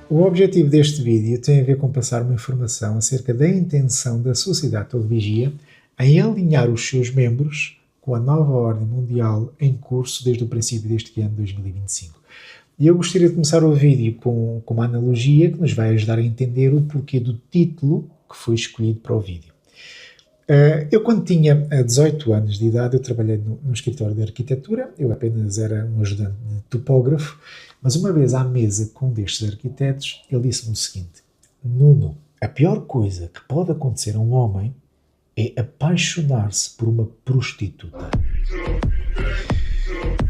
O objetivo deste vídeo tem a ver com passar uma informação acerca da intenção da Sociedade de Televigia em alinhar os seus membros com a nova ordem mundial em curso desde o princípio deste ano 2025. E eu gostaria de começar o vídeo com uma analogia que nos vai ajudar a entender o porquê do título que foi escolhido para o vídeo. Eu, quando tinha 18 anos de idade, eu trabalhei num escritório de arquitetura. Eu apenas era um ajudante de topógrafo, mas uma vez à mesa com um destes arquitetos, ele disse-me o seguinte: Nuno, a pior coisa que pode acontecer a um homem é apaixonar-se por uma prostituta.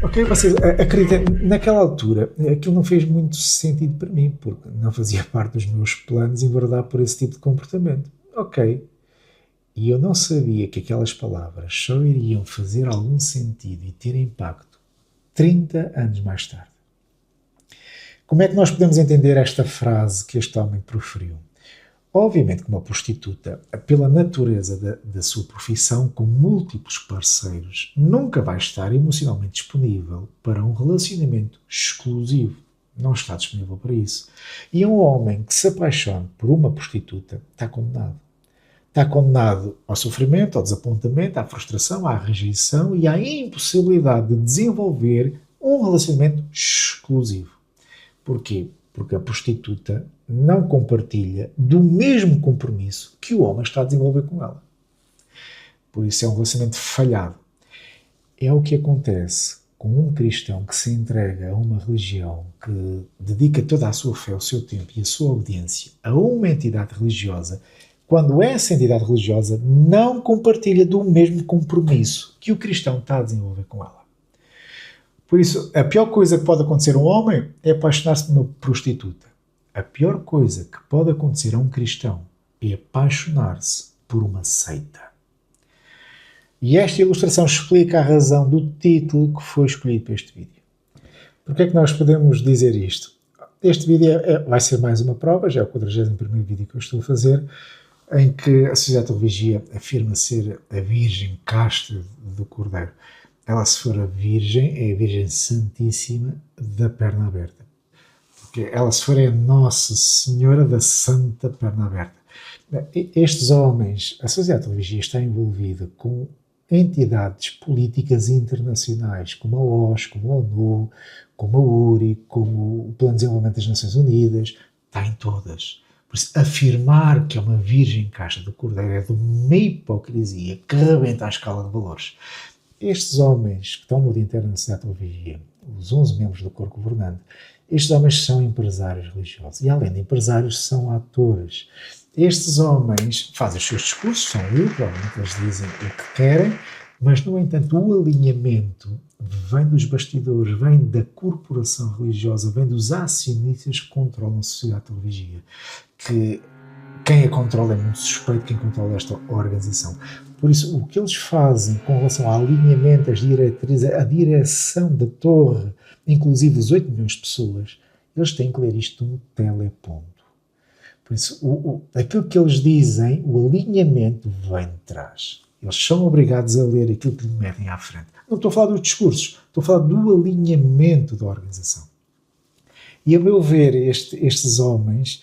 Ok, vocês acreditem, naquela altura aquilo não fez muito sentido para mim, porque não fazia parte dos meus planos enverdar por esse tipo de comportamento. Ok. E eu não sabia que aquelas palavras só iriam fazer algum sentido e ter impacto 30 anos mais tarde. Como é que nós podemos entender esta frase que este homem proferiu? Obviamente que uma prostituta, pela natureza da sua profissão, com múltiplos parceiros, nunca vai estar emocionalmente disponível para um relacionamento exclusivo. Não está disponível para isso. E um homem que se apaixone por uma prostituta está condenado. Está condenado ao sofrimento, ao desapontamento, à frustração, à rejeição e à impossibilidade de desenvolver um relacionamento exclusivo. Porquê? Porque a prostituta não compartilha do mesmo compromisso que o homem está a desenvolver com ela. Por isso é um relacionamento falhado. É o que acontece com um cristão que se entrega a uma religião, que dedica toda a sua fé, o seu tempo e a sua obediência a uma entidade religiosa, quando essa entidade religiosa não compartilha do mesmo compromisso que o cristão está a desenvolver com ela. Por isso, a pior coisa que pode acontecer a um homem é apaixonar-se por uma prostituta. A pior coisa que pode acontecer a um cristão é apaixonar-se por uma seita. E esta ilustração explica a razão do título que foi escolhido para este vídeo. Por que é que nós podemos dizer isto? Este vídeo vai ser mais uma prova, já é o 41º vídeo que eu estou a fazer, em que a Sociedade de Televigia afirma ser a Virgem casta do Cordeiro. Ela, se for a Virgem, é a Virgem Santíssima da Perna Aberta. Porque ela, se for, é a Nossa Senhora da Santa Perna Aberta. Estes homens, a Sociedade de Televigia está envolvida com entidades políticas internacionais, como a OSCE, como a ONU, como a URI, como o Plano de Desenvolvimento das Nações Unidas, está em todas. Por isso, afirmar que é uma Virgem casta do Cordeiro é de uma hipocrisia que rebenta a escala de valores. Estes homens que estão no dia inteiro na Sociedade de Televigia, os 11 membros do corpo governante, estes homens são empresários religiosos e, além de empresários, são atores. Estes homens fazem os seus discursos, são livres, provavelmente eles dizem o que querem, mas, no entanto, o alinhamento vem dos bastidores, vem da corporação religiosa, vem dos acionistas que controlam a Sociedade de Televigia. Que quem a controla é muito suspeito, quem controla esta organização. Por isso, o que eles fazem com relação ao alinhamento, as diretrizes, a direção da torre, inclusive os 8 milhões de pessoas, eles têm que ler isto num teleponto. Por isso, aquilo que eles dizem, o alinhamento vem de trás. Eles são obrigados a ler aquilo que lhe metem à frente. Não estou a falar dos discursos, estou a falar do alinhamento da organização. E, a meu ver, estes homens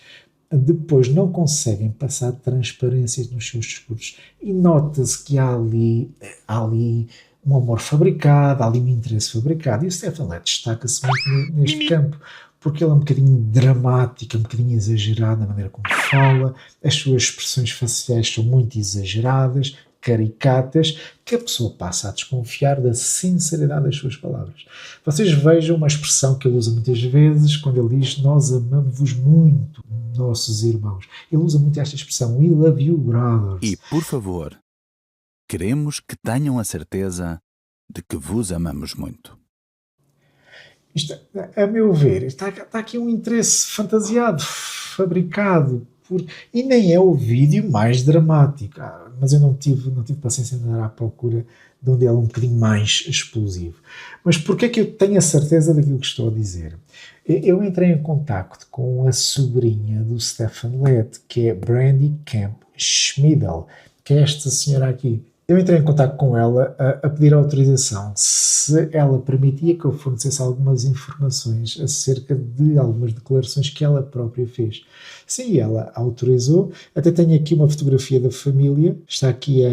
depois não conseguem passar transparências nos seus discursos. E nota-se que há ali um amor fabricado, há ali um interesse fabricado. E o Stephen Lett destaca-se muito neste campo, porque ele é um bocadinho dramático, é um bocadinho exagerado na maneira como fala, as suas expressões faciais são muito exageradas, caricatas, que a pessoa passa a desconfiar da sinceridade das suas palavras. Vocês vejam uma expressão que ele usa muitas vezes quando ele diz: nós amamos-vos muito, nossos irmãos. Ele usa muito esta expressão: we love you, brothers. E, por favor, queremos que tenham a certeza de que vos amamos muito. Isto, a meu ver, está aqui um interesse fantasiado, fabricado, e nem é o vídeo mais dramático. Mas eu não tive paciência de andar à procura de onde ele é um bocadinho mais explosivo. Mas porquê é que eu tenho a certeza daquilo que estou a dizer? Eu entrei em contacto com a sobrinha do Stephen Lett, que é Brandy Camp Schmidl, que é esta senhora aqui. Eu entrei em contato com ela a pedir autorização se ela permitia que eu fornecesse algumas informações acerca de algumas declarações que ela própria fez. Sim, ela autorizou. Até tenho aqui uma fotografia da família. Está aqui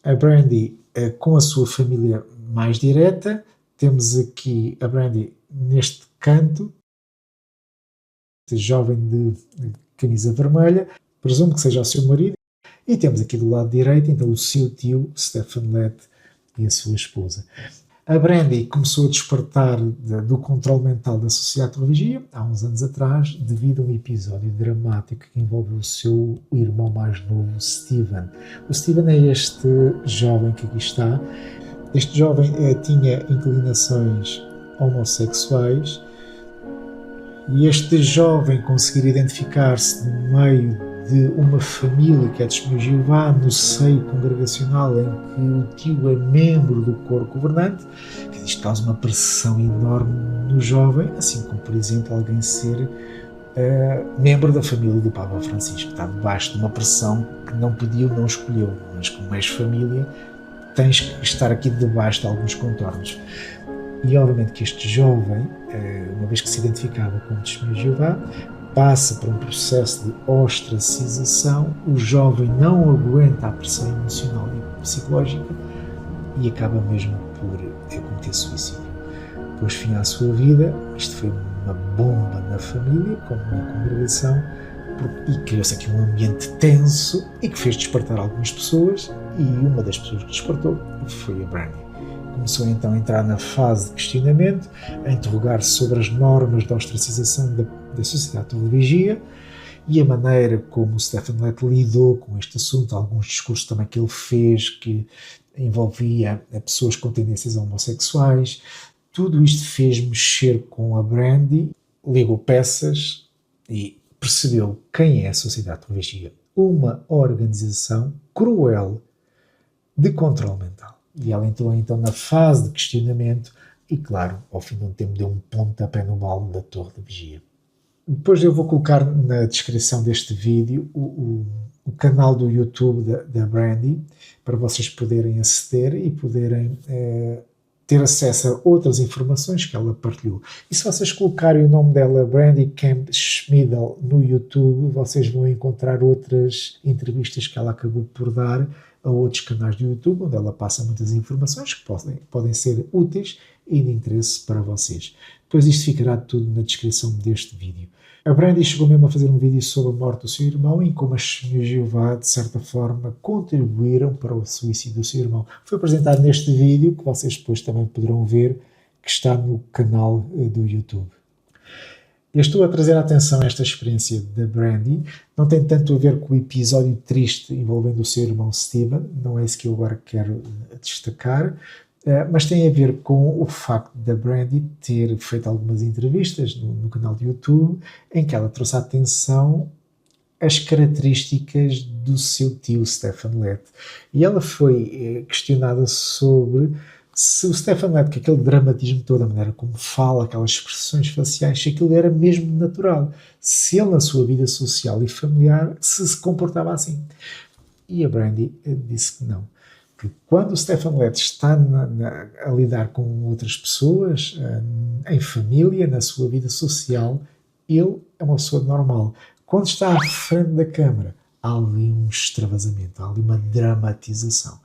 a Brandy com a sua família mais direta. Temos aqui a Brandy neste canto, jovem de camisa vermelha. Presumo que seja o seu marido. E temos aqui do lado direito, então, o seu tio, Stefan Lett, e a sua esposa. A Brandy começou a despertar do controle mental da sociedade de religia há uns anos atrás, devido a um episódio dramático que envolveu o irmão mais novo, Steven. O Steven é este jovem que aqui está. Este jovem tinha inclinações homossexuais e este jovem conseguir identificar-se no meio de uma família que é Testemunho de Jeová, no seio congregacional em que o tio é membro do coro governante, que isto causa uma pressão enorme no jovem, assim como, por exemplo, alguém ser membro da família do Papa Francisco, que está debaixo de uma pressão que não pediu, não escolheu, mas como és família, tens que estar aqui debaixo de alguns contornos. E obviamente que este jovem, uma vez que se identificava como Testemunho de Jeová, passa por um processo de ostracização, o jovem não aguenta a pressão emocional e psicológica e acaba mesmo por cometer suicídio. Pôs fim à sua vida. Isto foi uma bomba na família, como na congregação, e criou-se aqui um ambiente tenso e que fez despertar algumas pessoas, e uma das pessoas que despertou foi a Brandy. Começou então a entrar na fase de questionamento, a interrogar-se sobre as normas de ostracização da sociedade de vigia e a maneira como o Stefan Lett lidou com este assunto, alguns discursos também que ele fez que envolvia pessoas com tendências homossexuais. Tudo isto fez mexer com a Brandy, ligou peças e percebeu quem é a sociedade de vigia. Uma organização cruel de controle mental. E ela entrou então na fase de questionamento e, claro, ao fim de um tempo deu um pontapé no balde da torre de vigia. Depois eu vou colocar na descrição deste vídeo o canal do YouTube da Brandy, para vocês poderem aceder e poderem ter acesso a outras informações que ela partilhou. E se vocês colocarem o nome dela, Brandy Camp Schmidl, no YouTube, vocês vão encontrar outras entrevistas que ela acabou por dar a outros canais do YouTube, onde ela passa muitas informações que podem ser úteis e de interesse para vocês. Depois isto ficará tudo na descrição deste vídeo. A Brandy chegou mesmo a fazer um vídeo sobre a morte do seu irmão e como as Testemunhas de Jeová, de certa forma, contribuíram para o suicídio do seu irmão. Foi apresentado neste vídeo, que vocês depois também poderão ver, que está no canal do YouTube. Eu estou a trazer a atenção a esta experiência da Brandy. Não tem tanto a ver com o episódio triste envolvendo o seu irmão Steven, não é isso que eu agora quero destacar, mas tem a ver com o facto da Brandy ter feito algumas entrevistas no canal do YouTube em que ela trouxe à atenção as características do seu tio Stefan Lett. E ela foi questionada sobre se o Stefan Lett, que aquele dramatismo todo, a maneira como fala, aquelas expressões faciais, se aquilo era mesmo natural, se ele na sua vida social e familiar se comportava assim. E a Brandy disse que não. Que quando o Stefan Lett está a lidar com outras pessoas, em família, na sua vida social, ele é uma pessoa normal. Quando está à frente da câmara, há ali um extravasamento, há ali uma dramatização.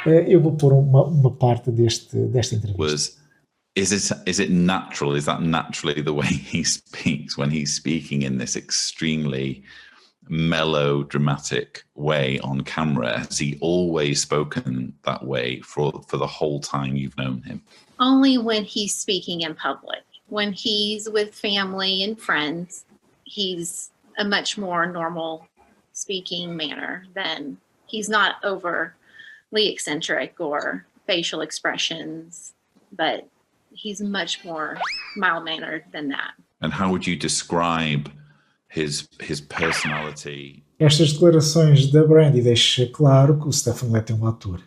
Eu vou pôr uma parte desta entrevista. Is it natural? Is that naturally the way he speaks when he's speaking in this extremely melodramatic way on camera? Has he always spoken that way for the whole time you've known him? Only when he's speaking in public. When he's with family and friends, he's a much more normal speaking manner than he's not overly eccentric or facial expressions, but he's much more mild-mannered than that. And how would you describe his personality? Estas declarações da Brandy deixam claro que o Stefan Lett é um ator.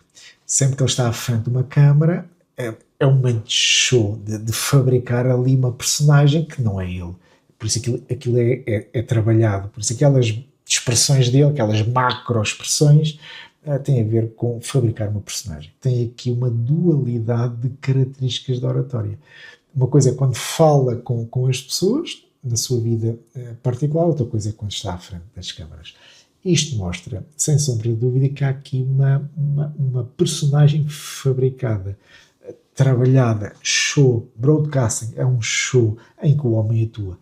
Sempre que ele está à frente de uma câmara, é um momento de show, de fabricar ali uma personagem que não é ele. Por isso aquilo é trabalhado. Por isso aquelas expressões dele, aquelas macro-expressões, tem a ver com fabricar uma personagem. Tem aqui uma dualidade de características da oratória. Uma coisa é quando fala com as pessoas, na sua vida particular, outra coisa é quando está à frente das câmaras. Isto mostra, sem sombra de dúvida, que há aqui uma personagem fabricada, trabalhada, show, broadcasting, é um show em que o homem atua.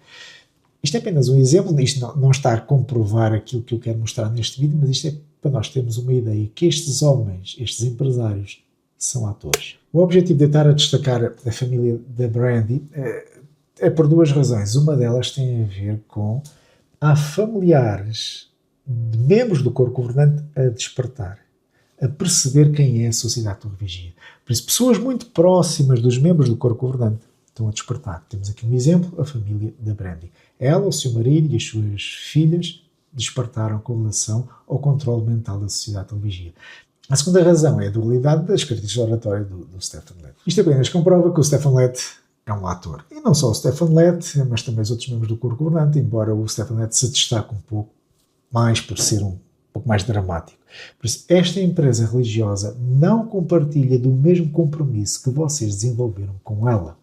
Isto é apenas um exemplo, isto não está a comprovar aquilo que eu quero mostrar neste vídeo, mas isto é para nós termos uma ideia que estes homens, estes empresários, são atores. O objetivo de eu estar a destacar a família da Brandy é por duas razões. Uma delas tem a ver com há familiares de membros do corpo governante a despertar, a perceber quem é a sociedade de vigia. Por isso, pessoas muito próximas dos membros do corpo governante estão a despertar. Temos aqui um exemplo, a família da Brandy. Ela, o seu marido e as suas filhas despertaram com relação ao controle mental da sociedade de vigia. A segunda razão é a dualidade das características de oratória do Stefan Lett. Isto apenas comprova que o Stefan Lett é um ator. E não só o Stefan Lett, mas também os outros membros do corpo governante, embora o Stefan Lett se destaque um pouco mais por ser um pouco mais dramático. Por isso, esta empresa religiosa não compartilha do mesmo compromisso que vocês desenvolveram com ela.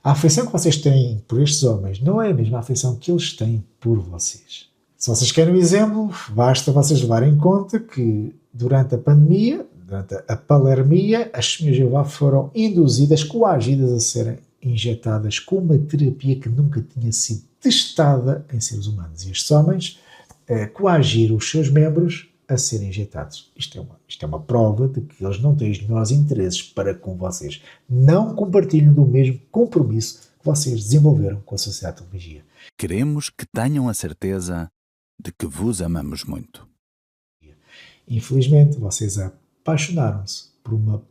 A afeição que vocês têm por estes homens não é a mesma afeição que eles têm por vocês. Se vocês querem um exemplo, basta vocês levarem em conta que durante a pandemia, durante a palermia, as testemunhas de Jeová foram induzidas, coagidas a serem injetadas com uma terapia que nunca tinha sido testada em seres humanos. E estes homens coagiram os seus membros a serem injetados. Isto é uma prova de que eles não têm os melhores interesses para com vocês. Não compartilham do mesmo compromisso que vocês desenvolveram com a sociedade de vigia. Queremos que tenham a certeza de que vos amamos muito. Infelizmente, vocês apaixonaram-se por uma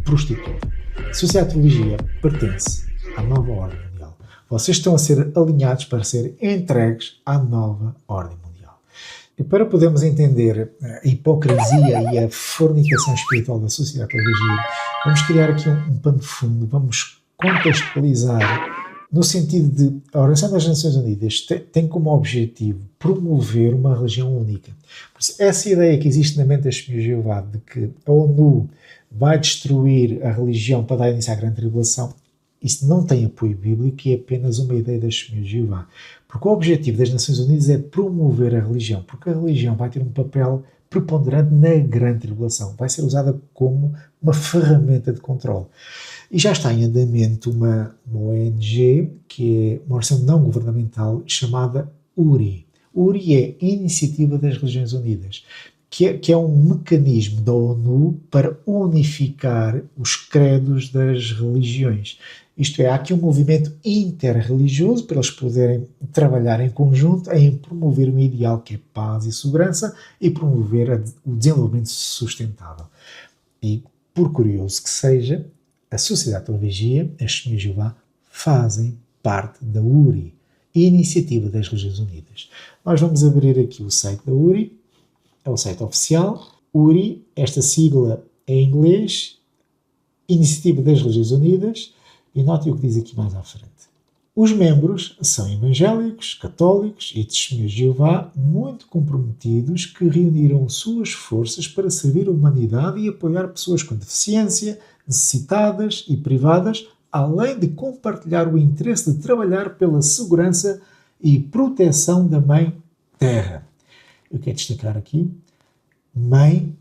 prostituta. A sociedade de vigia pertence à nova ordem mundial. Vocês estão a ser alinhados para serem entregues à nova ordem mundial. E para podermos entender a hipocrisia e a fornicação espiritual da sociedade de vigia, vamos criar aqui um pano de fundo, vamos contextualizar no sentido de a Organização das Nações Unidas tem como objetivo promover uma religião única. Por isso, essa ideia que existe na mente das Testemunhas de Jeová de que a ONU vai destruir a religião para dar início à grande tribulação, isso não tem apoio bíblico e é apenas uma ideia das Testemunhas de Jeová. Porque o objetivo das Nações Unidas é promover a religião, porque a religião vai ter um papel preponderante na grande tribulação, vai ser usada como uma ferramenta de controle. E já está em andamento uma ONG, que é uma organização não governamental, chamada URI. URI é Iniciativa das Religiões Unidas, que é um mecanismo da ONU para unificar os credos das religiões. Isto é, há aqui um movimento interreligioso para eles poderem trabalhar em conjunto em promover um ideal que é paz e segurança e promover o desenvolvimento sustentável. E, por curioso que seja, a Sociedade de Vigia, as Testemunhas de Jeová, fazem parte da URI, Iniciativa das Religiões Unidas. Nós vamos abrir aqui o site da URI, é o site oficial. URI, esta sigla é em inglês, Iniciativa das Religiões Unidas, e notem o que diz aqui mais à frente. Os membros são evangélicos, católicos e testemunhas de Jeová muito comprometidos que reuniram suas forças para servir a humanidade e apoiar pessoas com deficiência, necessitadas e privadas, além de compartilhar o interesse de trabalhar pela segurança e proteção da Mãe Terra. Eu quero destacar aqui, Mãe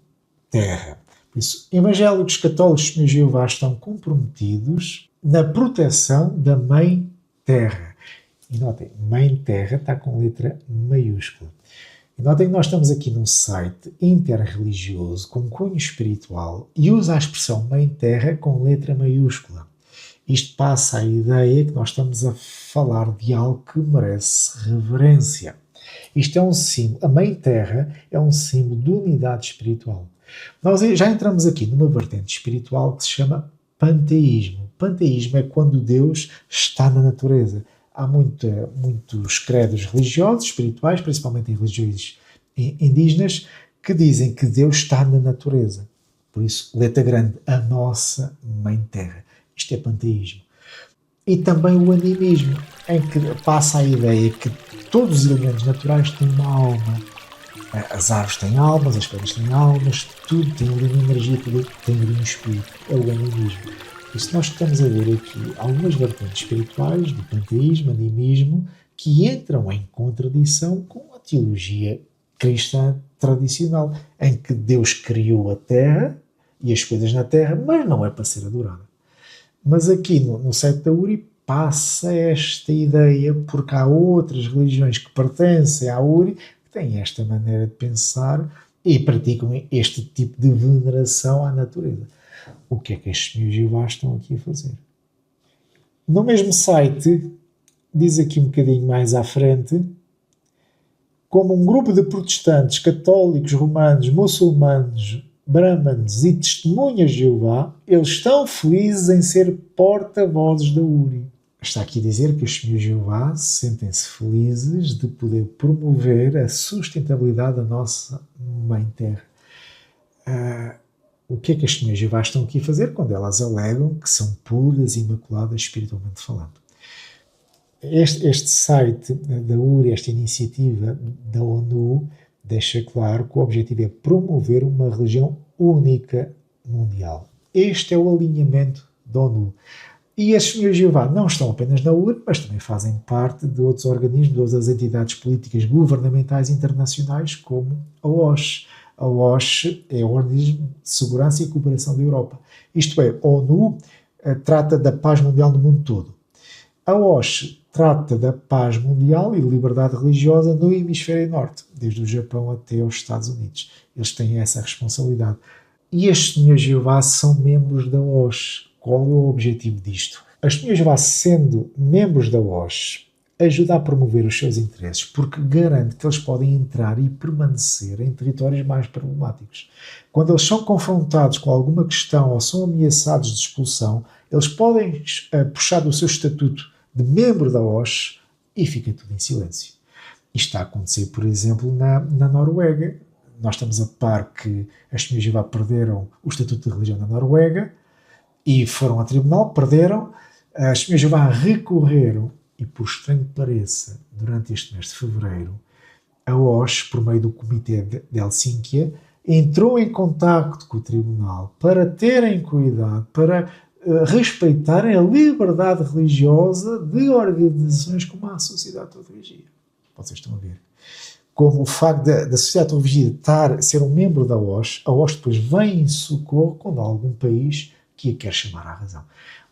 Terra. Por isso, evangélicos, católicos e testemunhas de Jeová estão comprometidos na proteção da Mãe Terra. E notem, Mãe Terra está com letra maiúscula. E notem que nós estamos aqui num site interreligioso com cunho espiritual e usa a expressão Mãe Terra com letra maiúscula. Isto passa a ideia que nós estamos a falar de algo que merece reverência. Isto é um símbolo, a Mãe Terra é um símbolo de unidade espiritual. Nós já entramos aqui numa vertente espiritual que se chama panteísmo. Panteísmo é quando Deus está na natureza. Há muitos credos religiosos, espirituais, principalmente em religiões indígenas, que dizem que Deus está na natureza. Por isso, letra grande, a nossa Mãe Terra. Isto é panteísmo. E também o animismo, em que passa a ideia que todos os elementos naturais têm uma alma. As árvores têm almas, as pedras têm almas, tudo tem ali uma energia, tudo tem ali um espírito, é o animismo. E se nós estamos a ver aqui algumas vertentes espirituais do panteísmo, animismo, que entram em contradição com a teologia cristã tradicional, em que Deus criou a Terra e as coisas na Terra, mas não é para ser adorada. Mas aqui no site da URI passa esta ideia, porque há outras religiões que pertencem à URI que têm esta maneira de pensar e praticam este tipo de veneração à natureza. O que é que estes senhores Jeová estão aqui a fazer? No mesmo site, diz aqui um bocadinho mais à frente, como um grupo de protestantes, católicos, romanos, muçulmanos, brahmanes e testemunhas de Jeová, eles estão felizes em ser porta-vozes da URI. Está aqui a dizer que os senhores de Jeová sentem-se felizes de poder promover a sustentabilidade da nossa Mãe Terra. O que é que as senhoras de Jeová estão aqui a fazer quando elas alegam que são puras e imaculadas espiritualmente falando? Este site da URI, esta iniciativa da ONU, deixa claro que o objetivo é promover uma religião única mundial. Este é o alinhamento da ONU. E as senhoras de Jeová não estão apenas na URI, mas também fazem parte de outros organismos, de outras entidades políticas governamentais internacionais, como a OSCE. A OSCE é o Organismo de Segurança e Cooperação da Europa. Isto é, a ONU trata da paz mundial no mundo todo. A OSCE trata da paz mundial e liberdade religiosa no hemisfério norte, desde o Japão até os Estados Unidos. Eles têm essa responsabilidade. E as senhoras de Jeová são membros da OSCE. Qual é o objetivo disto? As senhoras de Jeová, sendo membros da OSCE, ajuda a promover os seus interesses, porque garante que eles podem entrar e permanecer em territórios mais problemáticos. Quando eles são confrontados com alguma questão ou são ameaçados de expulsão, eles podem puxar do seu estatuto de membro da OSCE e fica tudo em silêncio. Isto está a acontecer, por exemplo, na Noruega. Nós estamos a par que as senhoras de Jeová perderam o estatuto de religião na Noruega e foram a tribunal, perderam. As senhoras de Jeová recorreram e, por estranho que pareça, durante este mês de fevereiro, a OSCE, por meio do Comitê de Helsínquia, entrou em contacto com o tribunal para terem cuidado, para respeitarem a liberdade religiosa de organizações como a Sociedade de Teologia. Vocês estão a ver. Como o facto da Sociedade de Teologia ser um membro da OSCE, a OSCE depois vem em socorro quando há algum país que a quer chamar à razão.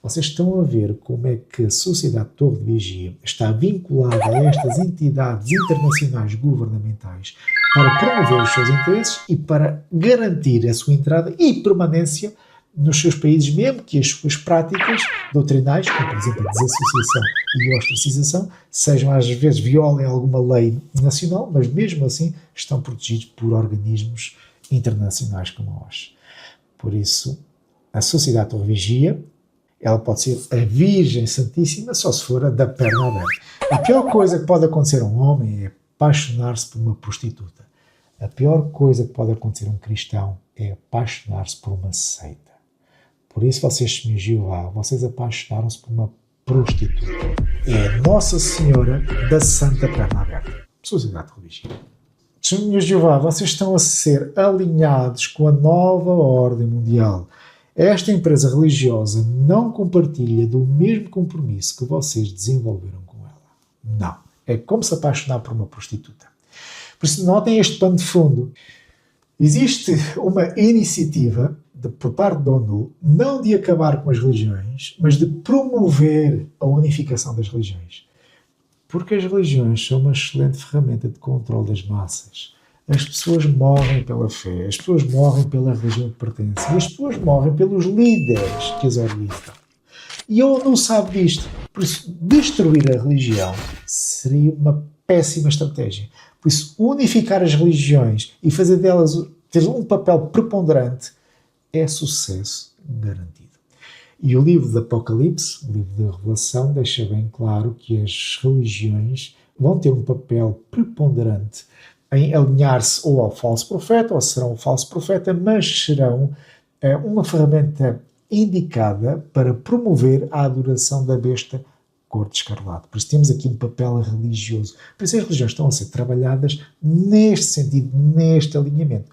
Vocês estão a ver como é que a Sociedade de Torre de Vigia está vinculada a estas entidades internacionais governamentais para promover os seus interesses e para garantir a sua entrada e permanência nos seus países, mesmo que as suas práticas doutrinais, como por exemplo a desassociação e a ostracização, sejam às vezes violem alguma lei nacional, mas mesmo assim estão protegidos por organismos internacionais como a OSCE. Por isso, a Sociedade de Torre de Vigia, ela pode ser a Virgem Santíssima só se for a da perna aberta. A pior coisa que pode acontecer a um homem é apaixonar-se por uma prostituta. A pior coisa que pode acontecer a um cristão é apaixonar-se por uma seita. Por isso, vocês, senhores de Jeová, vocês apaixonaram-se por uma prostituta. É a Nossa Senhora da Santa Perna Aberta. Sociedade de Religião. Senhores de Jeová, vocês estão a ser alinhados com a nova ordem mundial. Esta empresa religiosa não compartilha do mesmo compromisso que vocês desenvolveram com ela. Não. É como se apaixonar por uma prostituta. Por isso, notem este pano de fundo. Existe uma iniciativa por parte da ONU, não de acabar com as religiões, mas de promover a unificação das religiões. Porque as religiões são uma excelente ferramenta de controle das massas. As pessoas morrem pela fé, as pessoas morrem pela religião que pertencem, e as pessoas morrem pelos líderes que as orientam. E a ONU sabe disto. Por isso, destruir a religião seria uma péssima estratégia. Por isso, unificar as religiões e fazer delas ter um papel preponderante é sucesso garantido. E o livro do Apocalipse, o livro da Revelação, deixa bem claro que as religiões vão ter um papel preponderante em alinhar-se ou ao falso profeta, ou serão o falso profeta, mas serão uma ferramenta indicada para promover a adoração da besta cor de escarlate. Por isso temos aqui um papel religioso. Por isso as religiões estão a ser trabalhadas neste sentido, neste alinhamento.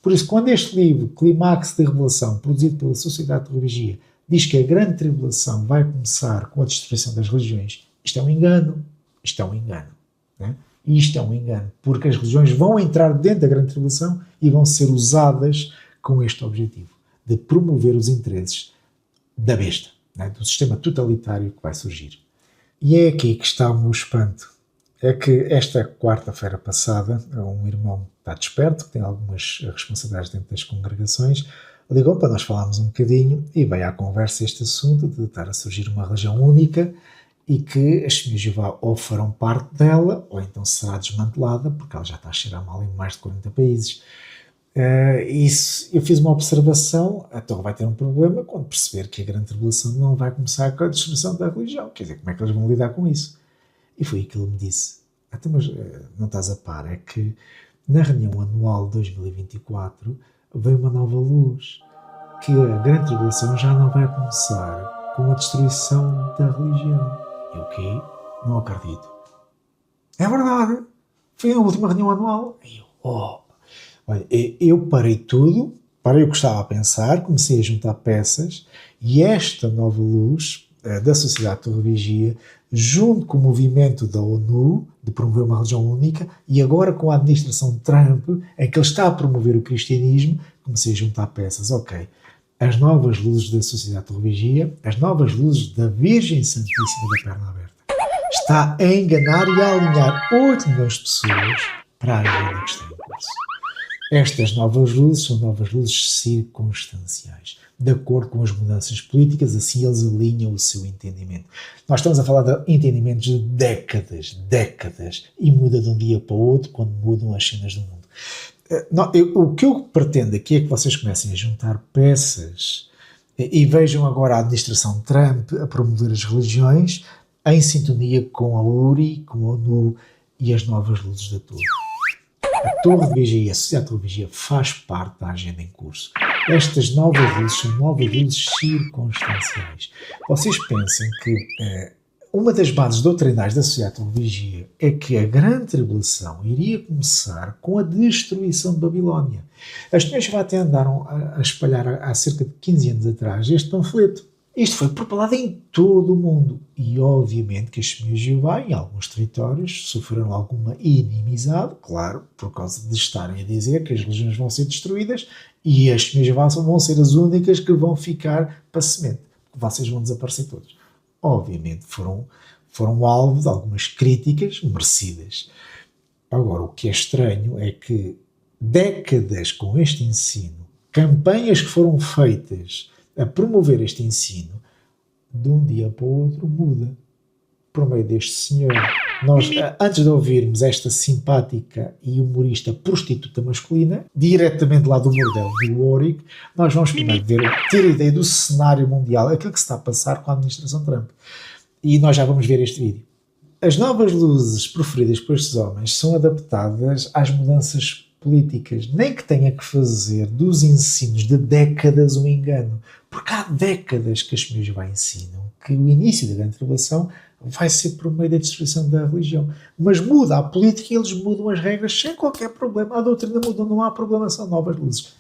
Por isso, quando este livro, Clímax da Revelação, produzido pela Sociedade de Teologia, diz que a grande tribulação vai começar com a destruição das religiões, isto é um engano. Isto é um engano. Né? Isto é um engano, porque as religiões vão entrar dentro da grande tribulação e vão ser usadas com este objetivo, de promover os interesses da besta, né? Do sistema totalitário que vai surgir. E é aqui que está o meu espanto. É que esta quarta-feira passada, um irmão está desperto, que tem algumas responsabilidades dentro das congregações, ligou para nós falarmos um bocadinho e veio à conversa este assunto de estar a surgir uma religião única e que as Testemunhas de Jeová ou farão parte dela, ou então será desmantelada, porque ela já está a cheirar mal em mais de 40 países. Eu fiz uma observação, então vai ter um problema quando perceber que a grande tribulação não vai começar com a destruição da religião. Quer dizer, como é que eles vão lidar com isso? E foi aí que ele me disse, mas não estás a par, é que na reunião anual de 2024 veio uma nova luz, que a grande tribulação já não vai começar com a destruição da religião. E o quê? Não acredito. É verdade. Foi a última reunião anual. E olha, eu parei tudo, parei o que estava a pensar, comecei a juntar peças e esta nova luz da Sociedade de Teologia, junto com o movimento da ONU de promover uma religião única e agora com a administração Trump, em que ele está a promover o cristianismo, comecei a juntar peças. Ok. As novas luzes da Sociedade de Teologia, as novas luzes da Virgem Santíssima da Perna Aberta. Está a enganar e a alinhar 8 milhões de pessoas para a agenda que está em curso. Estas novas luzes são novas luzes circunstanciais. De acordo com as mudanças políticas, assim eles alinham o seu entendimento. Nós estamos a falar de entendimentos de décadas, e muda de um dia para o outro quando mudam as cenas do mundo. O que eu pretendo aqui é que vocês comecem a juntar peças e vejam agora a administração Trump a promover as religiões em sintonia com a URI, com a ONU e as novas luzes da Torre. A Torre de Vigia, a Sociedade de Torre de Vigia faz parte da agenda em curso. Estas novas luzes são novas luzes circunstanciais. Vocês pensam que uma das bases doutrinais da Sociedade de Torre de Vigia é que a grande tribulação iria começar com a destruição de Babilónia. As Testemunhas de Jeová até andaram a espalhar há cerca de 15 anos atrás este panfleto. Isto foi propalado em todo o mundo. E obviamente que as Testemunhas de Jeová, em alguns territórios, sofreram alguma inimizade, claro, por causa de estarem a dizer que as religiões vão ser destruídas e as Testemunhas de Jeová vão ser as únicas que vão ficar para semente. Vocês vão desaparecer todos. Obviamente foram alvo de algumas críticas merecidas. Agora, o que é estranho é que décadas com este ensino, campanhas que foram feitas a promover este ensino, de um dia para o outro muda por meio deste senhor. Nós, antes de ouvirmos esta simpática e humorista prostituta masculina, diretamente lá do bordel do Warwick, nós vamos primeiro ter a ideia do cenário mundial, aquilo que se está a passar com a administração Trump. E nós já vamos ver este vídeo. As novas luzes preferidas por estes homens são adaptadas às mudanças políticas, nem que tenha que fazer dos ensinos de décadas um engano, porque há décadas que as Testemunhas de Jeová ensinam que o início da grande tribulação vai ser por meio da destruição da religião, mas muda a política e eles mudam as regras sem qualquer problema, a doutrina muda, não há problema, são novas luzes.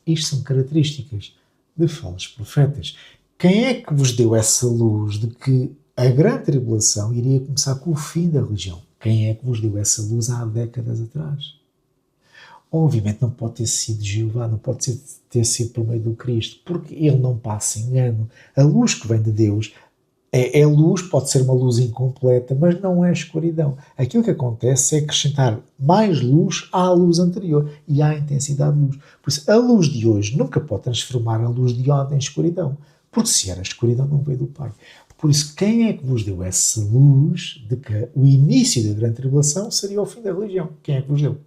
Isto são características de falsos profetas. Quem é que vos deu essa luz de que a grande tribulação iria começar com o fim da religião? Quem é que vos deu essa luz há décadas atrás? Obviamente não pode ter sido Jeová, não pode ter sido por meio do Cristo, porque ele não passa engano. A luz que vem de Deus é luz, pode ser uma luz incompleta, mas não é escuridão. Aquilo que acontece é acrescentar mais luz à luz anterior e à intensidade de luz. Por isso, a luz de hoje nunca pode transformar a luz de ontem em escuridão, porque se era escuridão não veio do Pai. Por isso, quem é que vos deu essa luz de que o início da grande tribulação seria o fim da religião? Quem é que vos deu?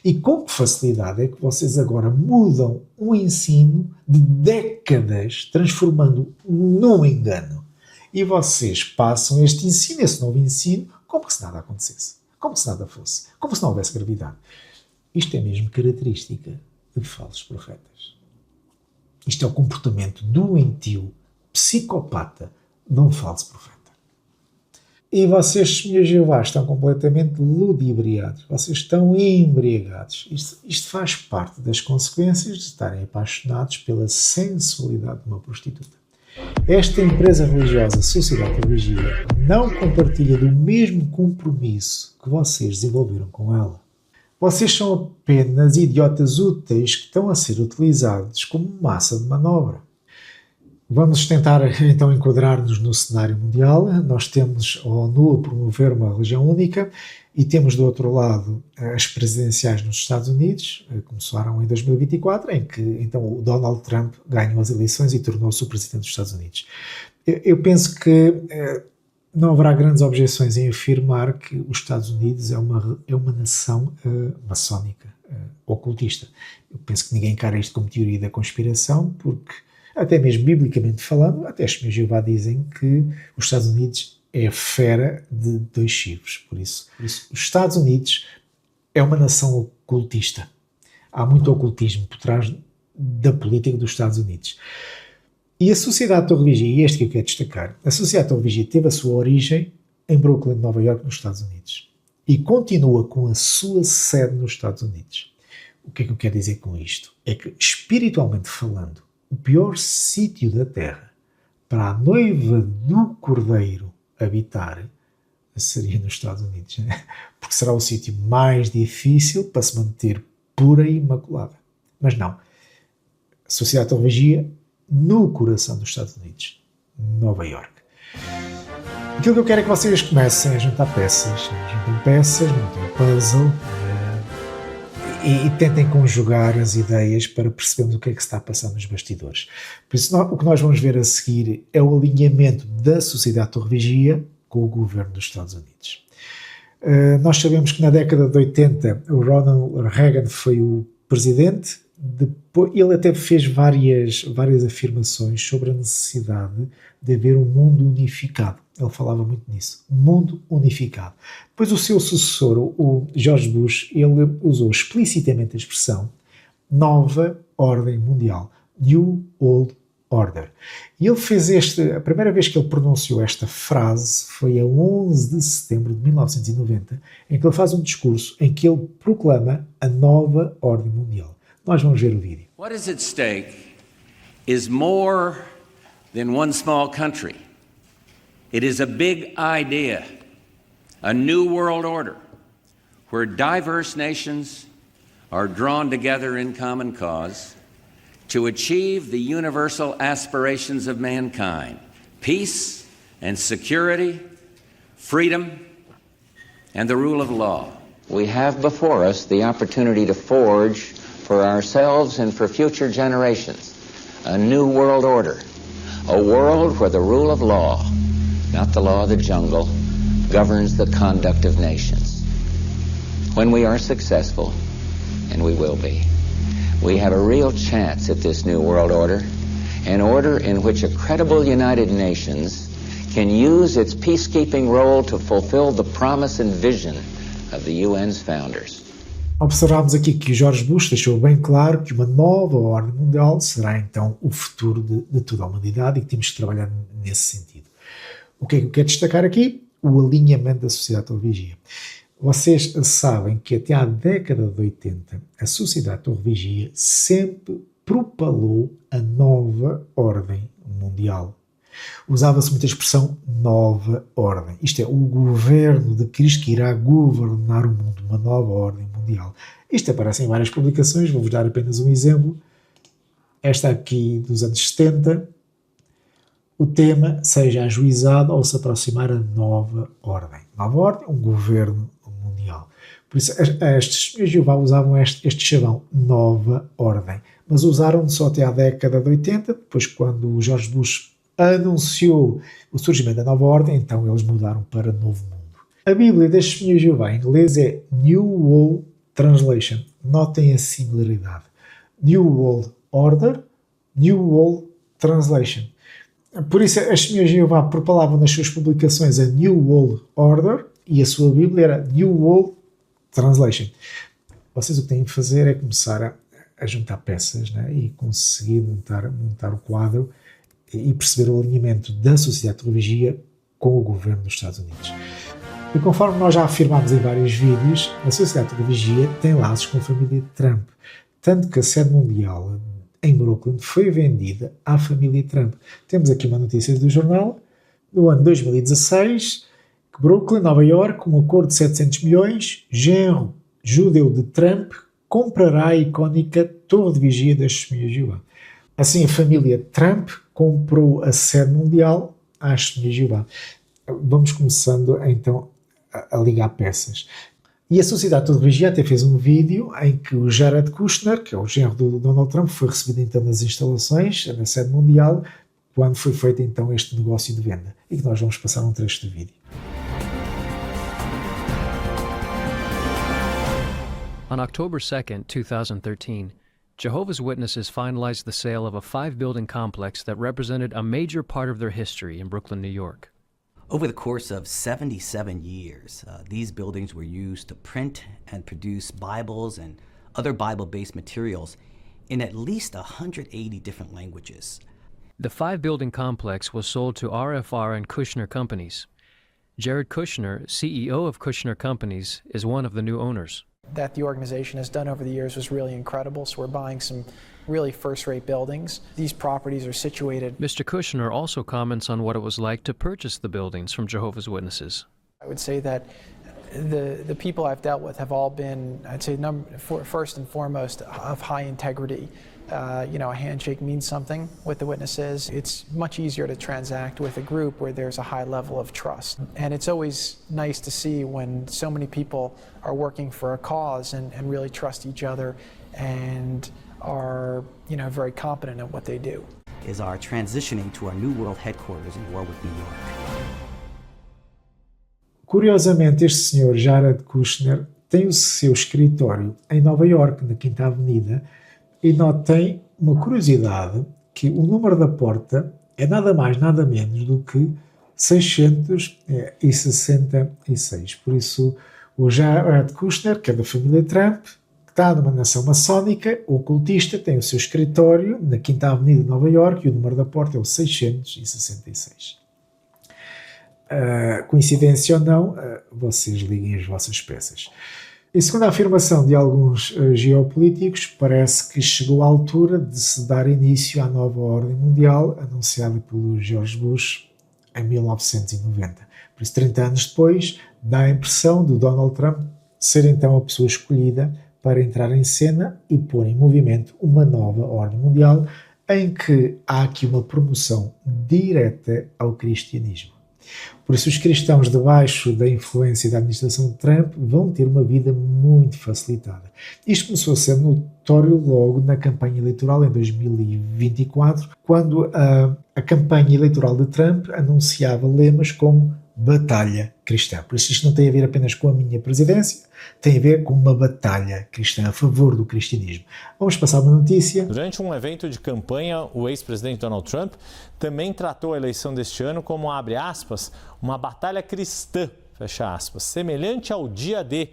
E com que facilidade é que vocês agora mudam um ensino de décadas, transformando num engano? E vocês passam este ensino, esse novo ensino, como se nada acontecesse, como se nada fosse, como se não houvesse gravidade. Isto é mesmo característica de falsos profetas. Isto é o comportamento doentio, psicopata, de um falso profeta. E vocês, Senhor Jeová, estão completamente ludibriados. Vocês estão embriagados. Isto faz parte das consequências de estarem apaixonados pela sensualidade de uma prostituta. Esta empresa religiosa, Sociedade da Vigia, não compartilha do mesmo compromisso que vocês desenvolveram com ela. Vocês são apenas idiotas úteis que estão a ser utilizados como massa de manobra. Vamos tentar então enquadrar-nos no cenário mundial. Nós temos a ONU a promover uma religião única e temos do outro lado as presidenciais nos Estados Unidos, que começaram em 2024, em que então o Donald Trump ganhou as eleições e tornou-se o presidente dos Estados Unidos. Eu penso que não haverá grandes objeções em afirmar que os Estados Unidos é uma nação maçónica, ocultista. Eu penso que ninguém encara isto como teoria da conspiração, porque até mesmo biblicamente falando, até os meus Jeová dizem que os Estados Unidos é a fera de dois chifres. Por isso, os Estados Unidos é uma nação ocultista. Há muito ocultismo por trás da política dos Estados Unidos. E a Sociedade Torre Vigia, e este que eu quero destacar, a Sociedade Torre Vigia teve a sua origem em Brooklyn, Nova York, nos Estados Unidos. E continua com a sua sede nos Estados Unidos. O que é que eu quero dizer com isto? É que, espiritualmente falando, o pior sítio da Terra para a noiva do Cordeiro habitar seria nos Estados Unidos, né? Porque será o sítio mais difícil para se manter pura e imaculada. Mas não. A Sociedade Torre Vigia no coração dos Estados Unidos, Nova York. Aquilo que eu quero é que vocês comecem a juntar peças. Juntem peças, montem um puzzle e tentem conjugar as ideias para percebermos o que é que se está a passar nos bastidores. Por isso, o que nós vamos ver a seguir é o alinhamento da Sociedade Torre Vigia com o governo dos Estados Unidos. Nós sabemos que na década de 80 o Ronald Reagan foi o presidente. Depois, ele até fez várias afirmações sobre a necessidade de haver um mundo unificado. Ele falava muito nisso, um mundo unificado. Depois o seu sucessor, o George Bush, ele usou explicitamente a expressão Nova Ordem Mundial, New World Order. E ele fez a primeira vez que ele pronunciou esta frase foi a 11 de setembro de 1990, em que ele faz um discurso em que ele proclama a Nova Ordem Mundial. Nós vamos ver o vídeo. What is at stake is more than one small country. It is a big idea, a new world order, where diverse nations are drawn together in common cause to achieve the universal aspirations of mankind, peace and security, freedom, and the rule of law. We have before us the opportunity to forge for ourselves and for future generations a new world order, a world where the rule of law, not the law of the jungle, governs the conduct of nations. When we are successful, and we will be, we have a real chance at this new world order, an order in which a credible United Nations can use its peacekeeping role to fulfill the promise and vision of the UN's founders. Observamos aqui que George Bush deixou bem claro que uma nova ordem mundial será então o futuro de toda a humanidade e que temos que trabalhar nesse sentido. O que é que eu quero destacar aqui? O alinhamento da Sociedade Torre Vigia. Vocês sabem que até à década de 80 a Sociedade Torre Vigia sempre propalou a nova ordem mundial. Usava-se muita expressão nova ordem. Isto é, o governo de Cristo que irá governar o mundo, uma nova ordem mundial. Isto aparece em várias publicações, vou-vos dar apenas um exemplo. Esta aqui dos anos 70. O tema seja ajuizado ao se aproximar a nova ordem. Nova ordem, um governo mundial. Por isso, estes senhores de Jeová usavam este chavão, nova ordem. Mas usaram só até à década de 80, depois quando o George Bush anunciou o surgimento da nova ordem, então eles mudaram para novo mundo. A Bíblia destes senhores de Jeová em inglês é New World Translation. Notem a similaridade. New World Order, New World Translation. Por isso, as senhoras de Jeová propalavam nas suas publicações a New World Order e a sua Bíblia era New World Translation. Vocês o que têm de fazer é começar a juntar peças, né, e conseguir montar o quadro e perceber o alinhamento da Sociedade Torre Vigia com o governo dos Estados Unidos. E conforme nós já afirmámos em vários vídeos, a Sociedade de Vigia tem laços com a família Trump, tanto que a sede mundial em Brooklyn foi vendida à família Trump. Temos aqui uma notícia do jornal, no ano 2016, que Brooklyn, Nova York, um acordo de 700 milhões, genro judeu de Trump comprará a icónica Torre de Vigia das Testemunhas de Jeová. Assim, a família Trump comprou a sede mundial às Testemunhas de Jeová. Vamos começando então a ligar peças. E a Sociedade de Vigia até fez um vídeo em que o Jared Kushner, que é o genro do Donald Trump, foi recebido então nas instalações, na sede mundial, quando foi feito então este negócio de venda. E que nós vamos passar um trecho do vídeo. On October 2nd, 2013, Jehovah's Witnesses finalized the sale of a 5-building complex that represented a major part of their history in Brooklyn, New York. Over the course of 77 years, these buildings were used to print and produce Bibles and other Bible-based materials in at least 180 different languages. The 5-building complex was sold to RFR and Kushner Companies. Jared Kushner, CEO of Kushner Companies, is one of the new owners. That the organization has done over the years was really incredible, so we're buying some really first-rate buildings. These properties are situated... Mr. Kushner also comments on what it was like to purchase the buildings from Jehovah's Witnesses. I would say that the people I've dealt with have all been, I'd say, first and foremost, of high integrity. A handshake means something with the witnesses. It's much easier to transact with a group where there's a high level of trust. And it's always nice to see when so many people are working for a cause and really trust each other and are, very competent at what they do. Is our transitioning to our New World headquarters in Warwick, New York. Curiosamente, este senhor Jared Kushner tem o seu escritório em Nova York, na Quinta Avenida, e notem uma curiosidade, que o número da porta é nada mais, nada menos do que 666. Por isso, o Jared Kushner, que é da família Trump, que está numa nação maçónica, ocultista, tem o seu escritório na Quinta Avenida de Nova York e o número da porta é o 666. Coincidência ou não, vocês liguem as vossas peças. E segundo a afirmação de alguns geopolíticos, parece que chegou a altura de se dar início à nova ordem mundial anunciada pelo George Bush em 1990. Por isso, 30 anos depois, dá a impressão de Donald Trump ser então a pessoa escolhida para entrar em cena e pôr em movimento uma nova ordem mundial em que há aqui uma promoção direta ao cristianismo. Por isso, os cristãos debaixo da influência da administração de Trump vão ter uma vida muito facilitada. Isto começou a ser notório logo na campanha eleitoral em 2024, quando a campanha eleitoral de Trump anunciava lemas como batalha cristã. Por isso, isto não tem a ver apenas com a minha presidência, tem a ver com uma batalha cristã a favor do cristianismo. Vamos passar uma notícia. Durante um evento de campanha, o ex-presidente Donald Trump também tratou a eleição deste ano como, abre aspas, uma batalha cristã, fecha aspas, semelhante ao dia D.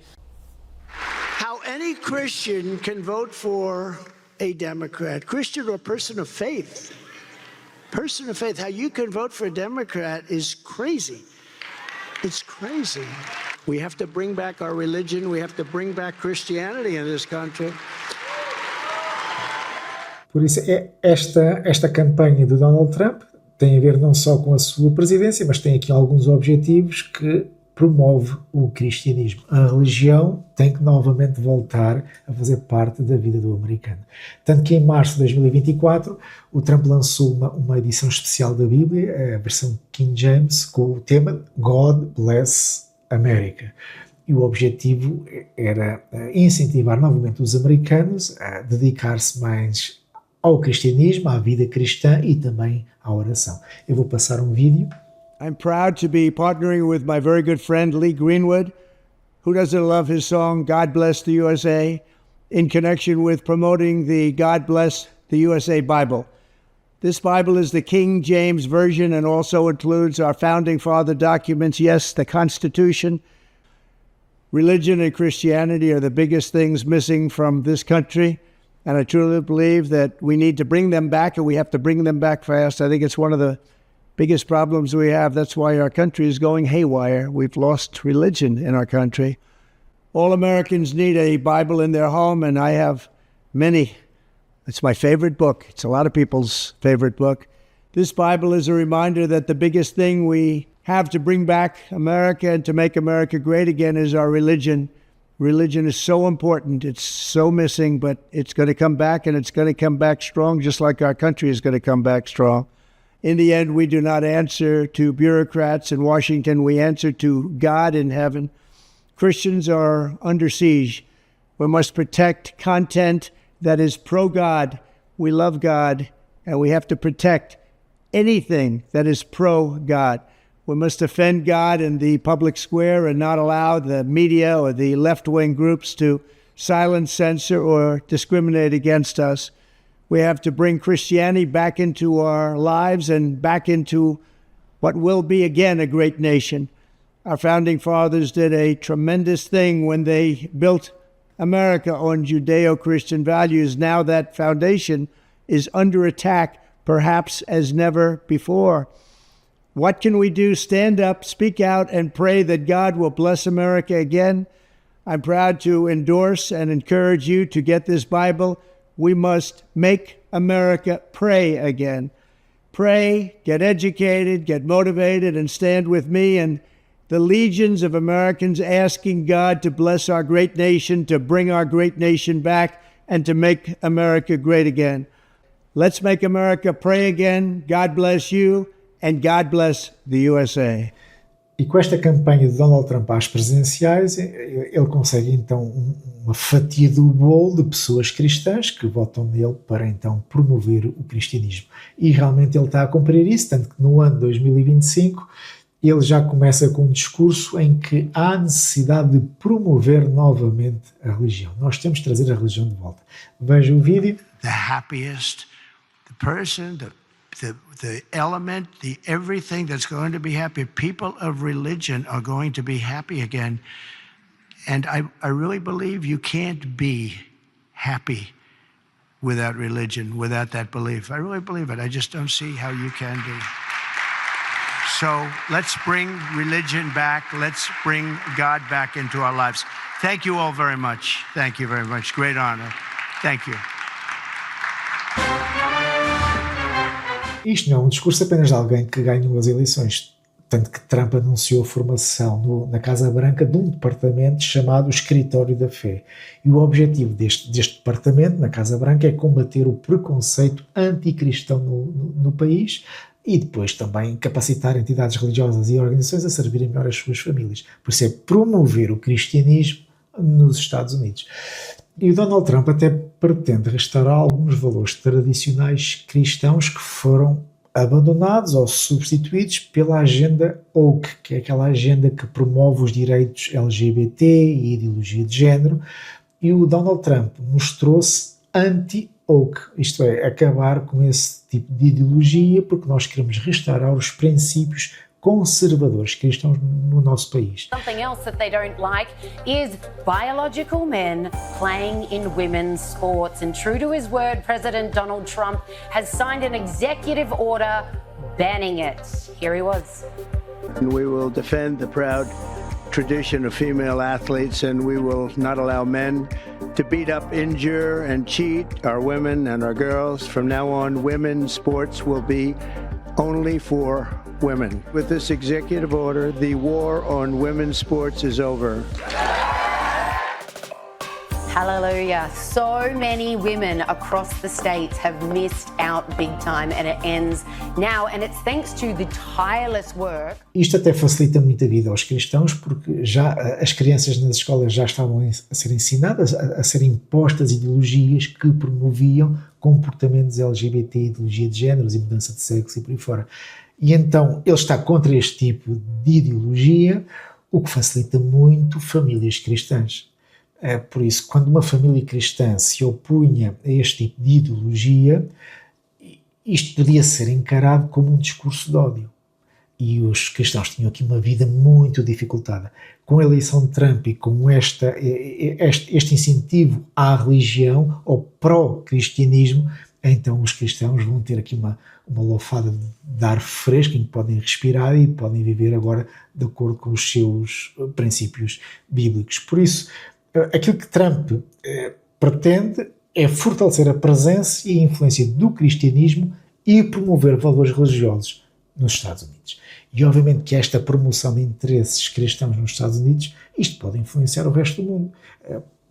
How any Christian can vote for a Democrat, Christian or person of faith. Person of faith, how you can vote for a Democrat is crazy. It's crazy. We have to bring back our religion. We have to bring back Christianity in this country. Por isso, esta campanha do Donald Trump tem a ver não só com a sua presidência, mas tem aqui alguns objetivos que promove o cristianismo. A religião tem que novamente voltar a fazer parte da vida do americano. Tanto que em março de 2024 o Trump lançou uma edição especial da Bíblia, a versão King James, com o tema God Bless America. E o objetivo era incentivar novamente os americanos a dedicar-se mais ao cristianismo, à vida cristã e também à oração. Eu vou passar um vídeo. I'm proud to be partnering with my very good friend Lee Greenwood, who doesn't love his song God Bless the USA, in connection with promoting the God Bless the USA Bible. This Bible is the King James Version and also includes our founding father documents, yes, the Constitution. Religion and Christianity are the biggest things missing from this country, and I truly believe that we need to bring them back, and we have to bring them back fast. I think it's one of the biggest problems we have. That's why our country is going haywire. We've lost religion in our country. All Americans need a Bible in their home, and I have many. It's my favorite book. It's a lot of people's favorite book. This Bible is a reminder that the biggest thing we have to bring back America and to make America great again is our religion. Religion is so important. It's so missing, but it's going to come back, and it's going to come back strong, just like our country is going to come back strong. In the end, we do not answer to bureaucrats in Washington. We answer to God in heaven. Christians are under siege. We must protect content that is pro-God. We love God, and we have to protect anything that is pro-God. We must defend God in the public square and not allow the media or the left-wing groups to silence, censor, or discriminate against us. We have to bring Christianity back into our lives and back into what will be again a great nation. Our founding fathers did a tremendous thing when they built America on Judeo-Christian values. Now that foundation is under attack, perhaps as never before. What can we do? Stand up, speak out, and pray that God will bless America again. I'm proud to endorse and encourage you to get this Bible. We must make America pray again. Pray, get educated, get motivated, and stand with me and the legions of Americans asking God to bless our great nation, to bring our great nation back, and to make America great again. Let's make America pray again. God bless you, and God bless the USA. E com esta campanha de Donald Trump às presidenciais, ele consegue então uma fatia do bolo de pessoas cristãs que votam nele para então promover o cristianismo. E realmente ele está a cumprir isso, tanto que no ano 2025 ele já começa com um discurso em que há necessidade de promover novamente a religião. Nós temos de trazer a religião de volta. Veja o vídeo. The happiest, the person, the element, the everything that's going to be happy. People of religion are going to be happy again. And I really believe you can't be happy without religion, without that belief. I really believe it. I just don't see how you can be. So let's bring religion back. Let's bring God back into our lives. Thank you all very much. Thank you very much. Great honor. Thank you. Isto não é um discurso apenas de alguém que ganhou as eleições, tanto que Trump anunciou a formação na Casa Branca de um departamento chamado Escritório da Fé. E o objetivo deste departamento, na Casa Branca, é combater o preconceito anticristão no país e depois também capacitar entidades religiosas e organizações a servirem melhor as suas famílias. Por isso é promover o cristianismo nos Estados Unidos. E o Donald Trump até pretende restaurar alguns valores tradicionais cristãos que foram abandonados ou substituídos pela agenda woke, que é aquela agenda que promove os direitos LGBT e ideologia de género. E o Donald Trump mostrou-se anti-woke, isto é, acabar com esse tipo de ideologia, porque nós queremos restaurar os princípios conservadores cristãos no nosso país. Something else that they don't like is biological men playing in women's sports. And true to his word, President Donald Trump has signed an executive order banning it. Here he was. We will defend the proud tradition of female athletes, and we will not allow men to beat up, injure, and cheat our women and our girls. From now on, women's sports will be only for women. With this executive order, the war on women's sports is over. Hallelujah. So many women across the states have missed out big time, and it ends now, and it's thanks to the tireless work. Isto até facilita muito a vida aos cristãos, porque já as crianças nas escolas já estavam a ser ensinadas, a serem impostas ideologias que promoviam comportamentos LGBT, ideologia de géneros e mudança de sexo e por aí fora. E então ele está contra este tipo de ideologia, o que facilita muito famílias cristãs. Por isso, quando uma família cristã se opunha a este tipo de ideologia, isto podia ser encarado como um discurso de ódio. E os cristãos tinham aqui uma vida muito dificultada. Com a eleição de Trump e com este incentivo à religião, ao pró-cristianismo, então os cristãos vão ter aqui uma lofada de ar fresco em que podem respirar e podem viver agora de acordo com os seus princípios bíblicos. Por isso, aquilo que Trump pretende é fortalecer a presença e a influência do cristianismo e promover valores religiosos nos Estados Unidos. E obviamente que esta promoção de interesses cristãos nos Estados Unidos, isto pode influenciar o resto do mundo.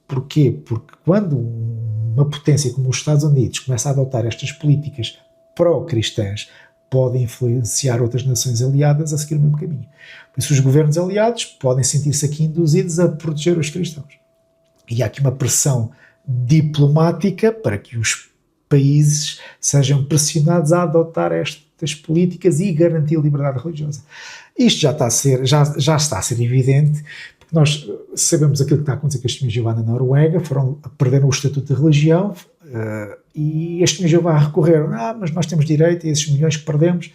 Porquê? Porque quando uma potência como os Estados Unidos começa a adotar estas políticas pró-cristãs, pode influenciar outras nações aliadas a seguir o mesmo caminho. Por isso os governos aliados podem sentir-se aqui induzidos a proteger os cristãos. E há aqui uma pressão diplomática para que os países sejam pressionados a adotar estas políticas e garantir a liberdade religiosa. Isto já está a ser evidente, porque nós sabemos aquilo que está a acontecer com as Testemunhas de Jeová na Noruega, perderam o estatuto de religião e as Testemunhas de Jeová recorreram, mas nós temos direito a esses milhões que perdemos.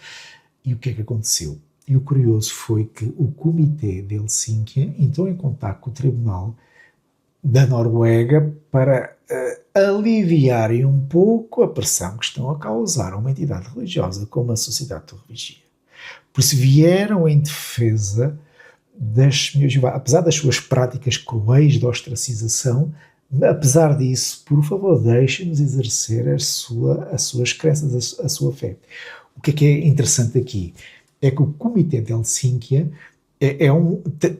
E o que é que aconteceu? E o curioso foi que o Comitê de Helsínquia entrou em contato com o Tribunal da Noruega para aliviarem um pouco a pressão que estão a causar a uma entidade religiosa como a Sociedade de Torre Vigia. Por isso vieram em defesa das Testemunhas de Jeová, apesar das suas práticas cruéis de ostracização, apesar disso, por favor, deixem-nos exercer as suas crenças, a sua fé. O que é interessante aqui é que o Comitê de Helsínquia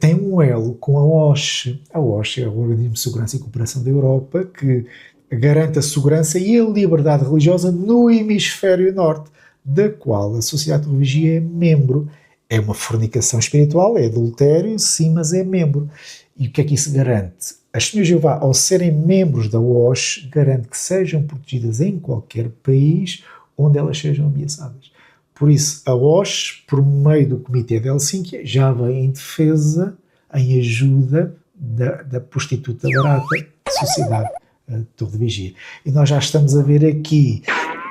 tem um elo com a OSCE. A OSCE é o Organismo de Segurança e Cooperação da Europa, que garante a segurança e a liberdade religiosa no hemisfério norte, da qual a Sociedade de Torre Vigia é membro. É uma fornicação espiritual, é adultério, sim, mas é membro. E o que é que isso garante? As Testemunhas de Jeová, ao serem membros da OSCE, garante que sejam protegidas em qualquer país onde elas sejam ameaçadas. Por isso, a OSCE, por meio do Comitê de Helsínquia, já vem em defesa, em ajuda da prostituta barata, Sociedade de Torre Vigia. E nós já estamos a ver aqui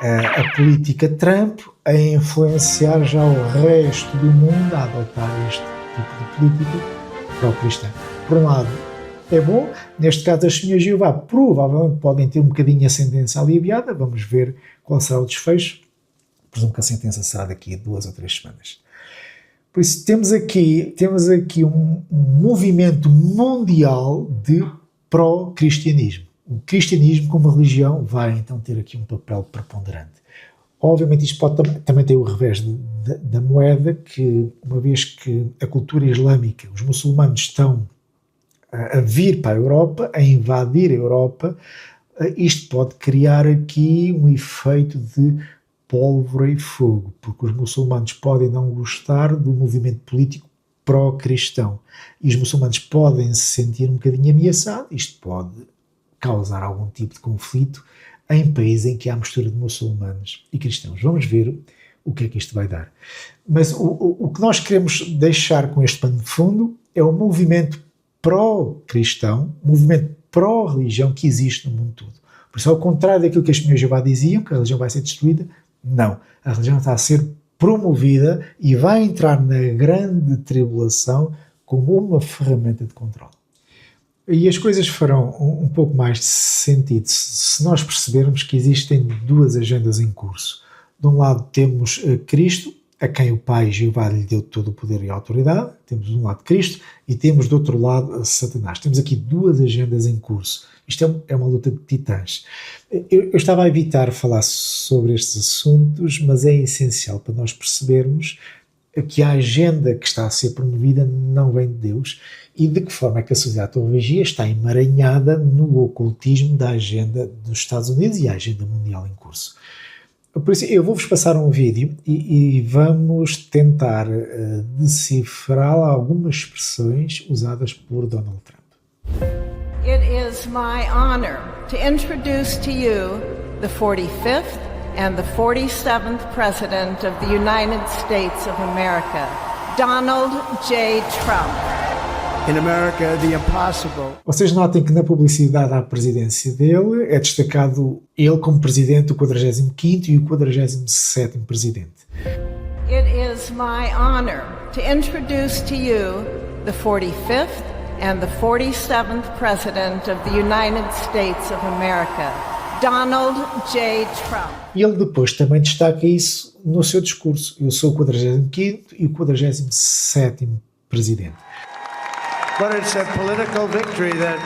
a política Trump a influenciar já o resto do mundo a adotar este tipo de política pró-cristã. Por um lado, é bom, neste caso as Testemunhas de Jeová provavelmente podem ter um bocadinho a sentença aliviada, vamos ver qual será o desfecho. Presumo que a sentença será daqui a 2 ou 3 semanas. Por isso temos aqui um movimento mundial de pró-cristianismo. O cristianismo como religião vai então ter aqui um papel preponderante. Obviamente isto pode também ter o revés da moeda, que uma vez que a cultura islâmica, os muçulmanos estão a vir para a Europa, a invadir a Europa, isto pode criar aqui um efeito de pólvora e fogo, porque os muçulmanos podem não gostar do movimento político pró-cristão e os muçulmanos podem se sentir um bocadinho ameaçados. Isto pode causar algum tipo de conflito em países em que há mistura de muçulmanos e cristãos. Vamos ver o que é que isto vai dar. Mas o que nós queremos deixar com este pano de fundo é o movimento pró-cristão, movimento pró-religião que existe no mundo todo. Por isso, ao contrário daquilo que as Testemunhas de Jeová diziam, que a religião vai ser destruída, não. A religião está a ser promovida e vai entrar na grande tribulação como uma ferramenta de controle. E as coisas farão um pouco mais de sentido se nós percebermos que existem 2 agendas em curso. De um lado temos Cristo, a quem o Pai Jeová lhe deu todo o poder e a autoridade. Temos de um lado Cristo e temos do outro lado Satanás. Temos aqui 2 agendas em curso. Isto é uma luta de titãs. Eu estava a evitar falar sobre estes assuntos, mas é essencial para nós percebermos que a agenda que está a ser promovida não vem de Deus e de que forma é que a Sociedade de Torre Vigia está emaranhada no ocultismo da agenda dos Estados Unidos e a agenda mundial em curso. Por isso, eu vou-vos passar um vídeo e vamos tentar decifrar algumas expressões usadas por Donald Trump. It is my honor to introduce to you the 45th and the 47th President of the United States of America, Donald J. Trump. In America, the impossible. Vocês notem que na publicidade à presidência dele é destacado ele como presidente do 45º e o 47º presidente. It is my honor to introduce to you the 45th and the 47th President of the United States of America, Donald J. Trump. E ele depois também destaca isso no seu discurso. Eu sou o 45º e o 47º presidente. But it's a political victory that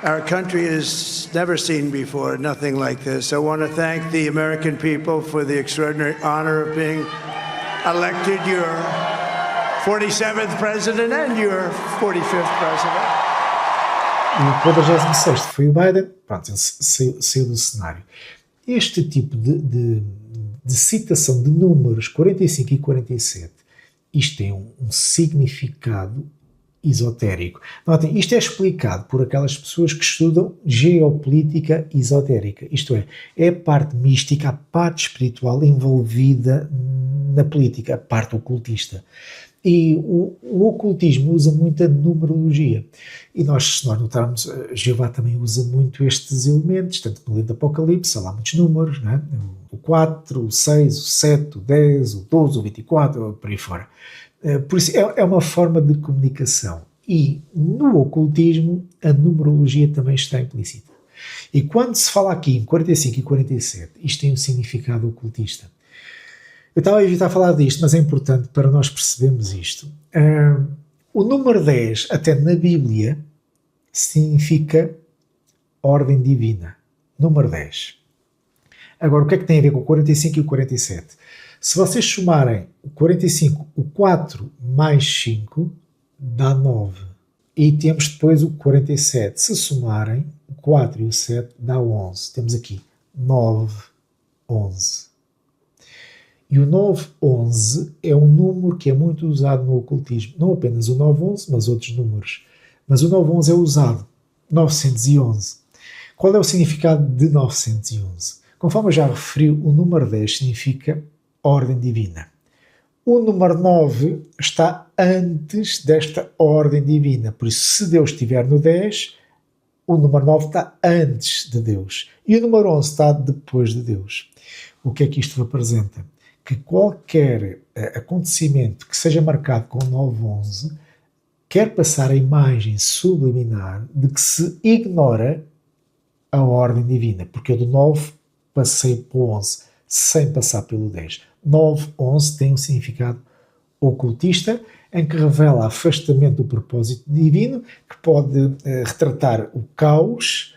our country has never seen before, nothing like this. I want to thank the American people for the extraordinary honor of being elected your 47th president and your 45th president. E o 46º foi o Biden, pronto, ele saiu do cenário. Este tipo de citação de números 45 e 47, isto tem um significado esotérico. Notem, isto é explicado por aquelas pessoas que estudam geopolítica esotérica, isto é a parte mística, a parte espiritual envolvida na política, a parte ocultista. E o ocultismo usa muita numerologia. E nós, se nós notarmos, Jeová também usa muito estes elementos, tanto no livro do Apocalipse, há lá muitos números, não é? O 4, o 6, o 7, o 10, o 12, o 24, por aí fora. Por isso, é uma forma de comunicação. E no ocultismo, a numerologia também está implícita. E quando se fala aqui em 45 e 47, isto tem um significado ocultista. Eu estava a evitar falar disto, mas é importante para nós percebermos isto. O número 10, até na Bíblia, significa ordem divina. Número 10. Agora, o que é que tem a ver com o 45 e o 47? Se vocês somarem o 45, o 4 mais 5, dá 9. E temos depois o 47. Se somarem o 4 e o 7, dá 11. Temos aqui 9, 11. E o 911 é um número que é muito usado no ocultismo. Não apenas o 911, mas outros números. Mas o 911 é usado. 911. Qual é o significado de 911? Conforme eu já referi, o número 10 significa ordem divina. O número 9 está antes desta ordem divina. Por isso, se Deus estiver no 10, o número 9 está antes de Deus. E o número 11 está depois de Deus. O que é que isto representa? Que qualquer acontecimento que seja marcado com 911 quer passar a imagem subliminar de que se ignora a ordem divina, porque eu do 9 passei para o 11 sem passar pelo 10. 911 tem um significado ocultista em que revela afastamento do propósito divino, que pode retratar o caos,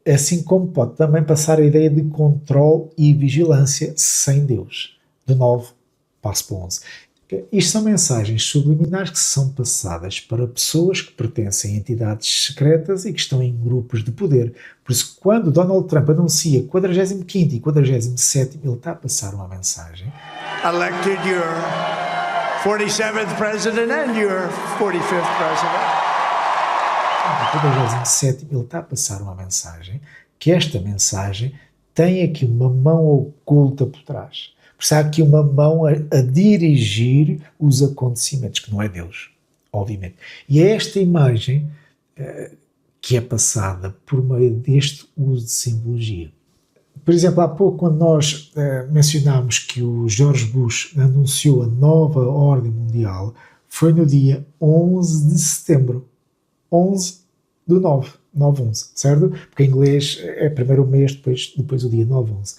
assim como pode também passar a ideia de controle e vigilância sem Deus. De 9, passo para 11. Isto são mensagens subliminares que são passadas para pessoas que pertencem a entidades secretas e que estão em grupos de poder. Por isso, quando Donald Trump anuncia 45º e 47º, ele está a passar uma mensagem. Elected your 47th president and your 45th president. O 47º, ele está a passar uma mensagem, que esta mensagem tem aqui uma mão oculta por trás. Por isso há aqui uma mão a dirigir os acontecimentos, que não é Deus, obviamente. E é esta imagem que é passada por meio deste uso de simbologia. Por exemplo, há pouco, quando nós mencionámos que o George Bush anunciou a nova ordem mundial, foi no dia 11 de setembro. 11 do 9, 9-11, certo? Porque em inglês é primeiro o mês, depois o dia 9-11.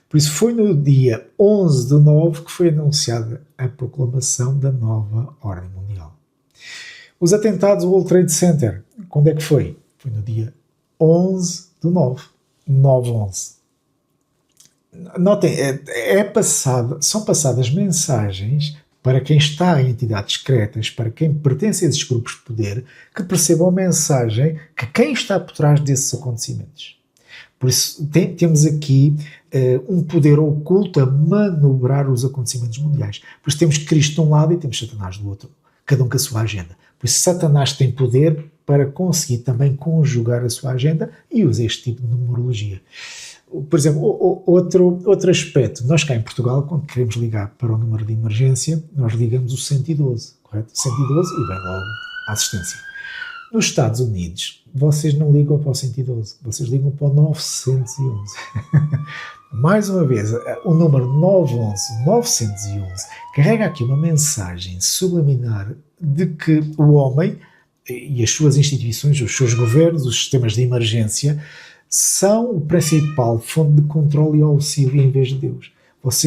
Por isso foi no dia 11 de 9 que foi anunciada a proclamação da nova ordem mundial. Os atentados ao World Trade Center, quando é que foi? Foi no dia 11 de 9, 9-11. Notem, são passadas mensagens para quem está em entidades secretas, para quem pertence a esses grupos de poder, que percebam a mensagem que quem está por trás desses acontecimentos. Por isso, temos aqui um poder oculto a manobrar os acontecimentos mundiais. Por isso, temos Cristo de um lado e temos Satanás do outro, cada um com a sua agenda. Por isso, Satanás tem poder para conseguir também conjugar a sua agenda e usa este tipo de numerologia. Por exemplo, outro aspecto, nós cá em Portugal, quando queremos ligar para o número de emergência, nós ligamos o 112, correto? 112 e vem logo a assistência. Nos Estados Unidos, vocês não ligam para o 112, vocês ligam para o 911. Mais uma vez, o número 911 carrega aqui uma mensagem subliminar de que o homem e as suas instituições, os seus governos, os sistemas de emergência, são o principal fonte de controle e auxílio em vez de Deus.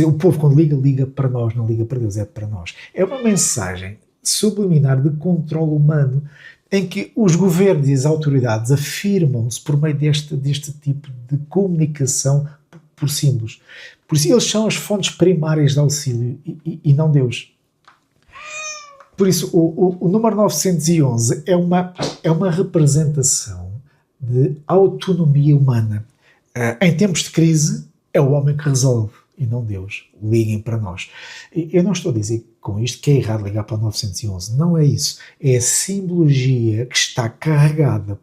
O povo, quando liga para nós, não liga para Deus, é para nós. É uma mensagem subliminar de controle humano em que os governos e as autoridades afirmam-se por meio deste tipo de comunicação por símbolos. Por isso, eles são as fontes primárias de auxílio e não Deus. Por isso, o número 911 é uma representação de autonomia humana. Em tempos de crise, é o homem que resolve e não Deus. Liguem para nós. Eu não estou a dizer com isto que é errado ligar para o 911. Não é isso. É a simbologia que está carregada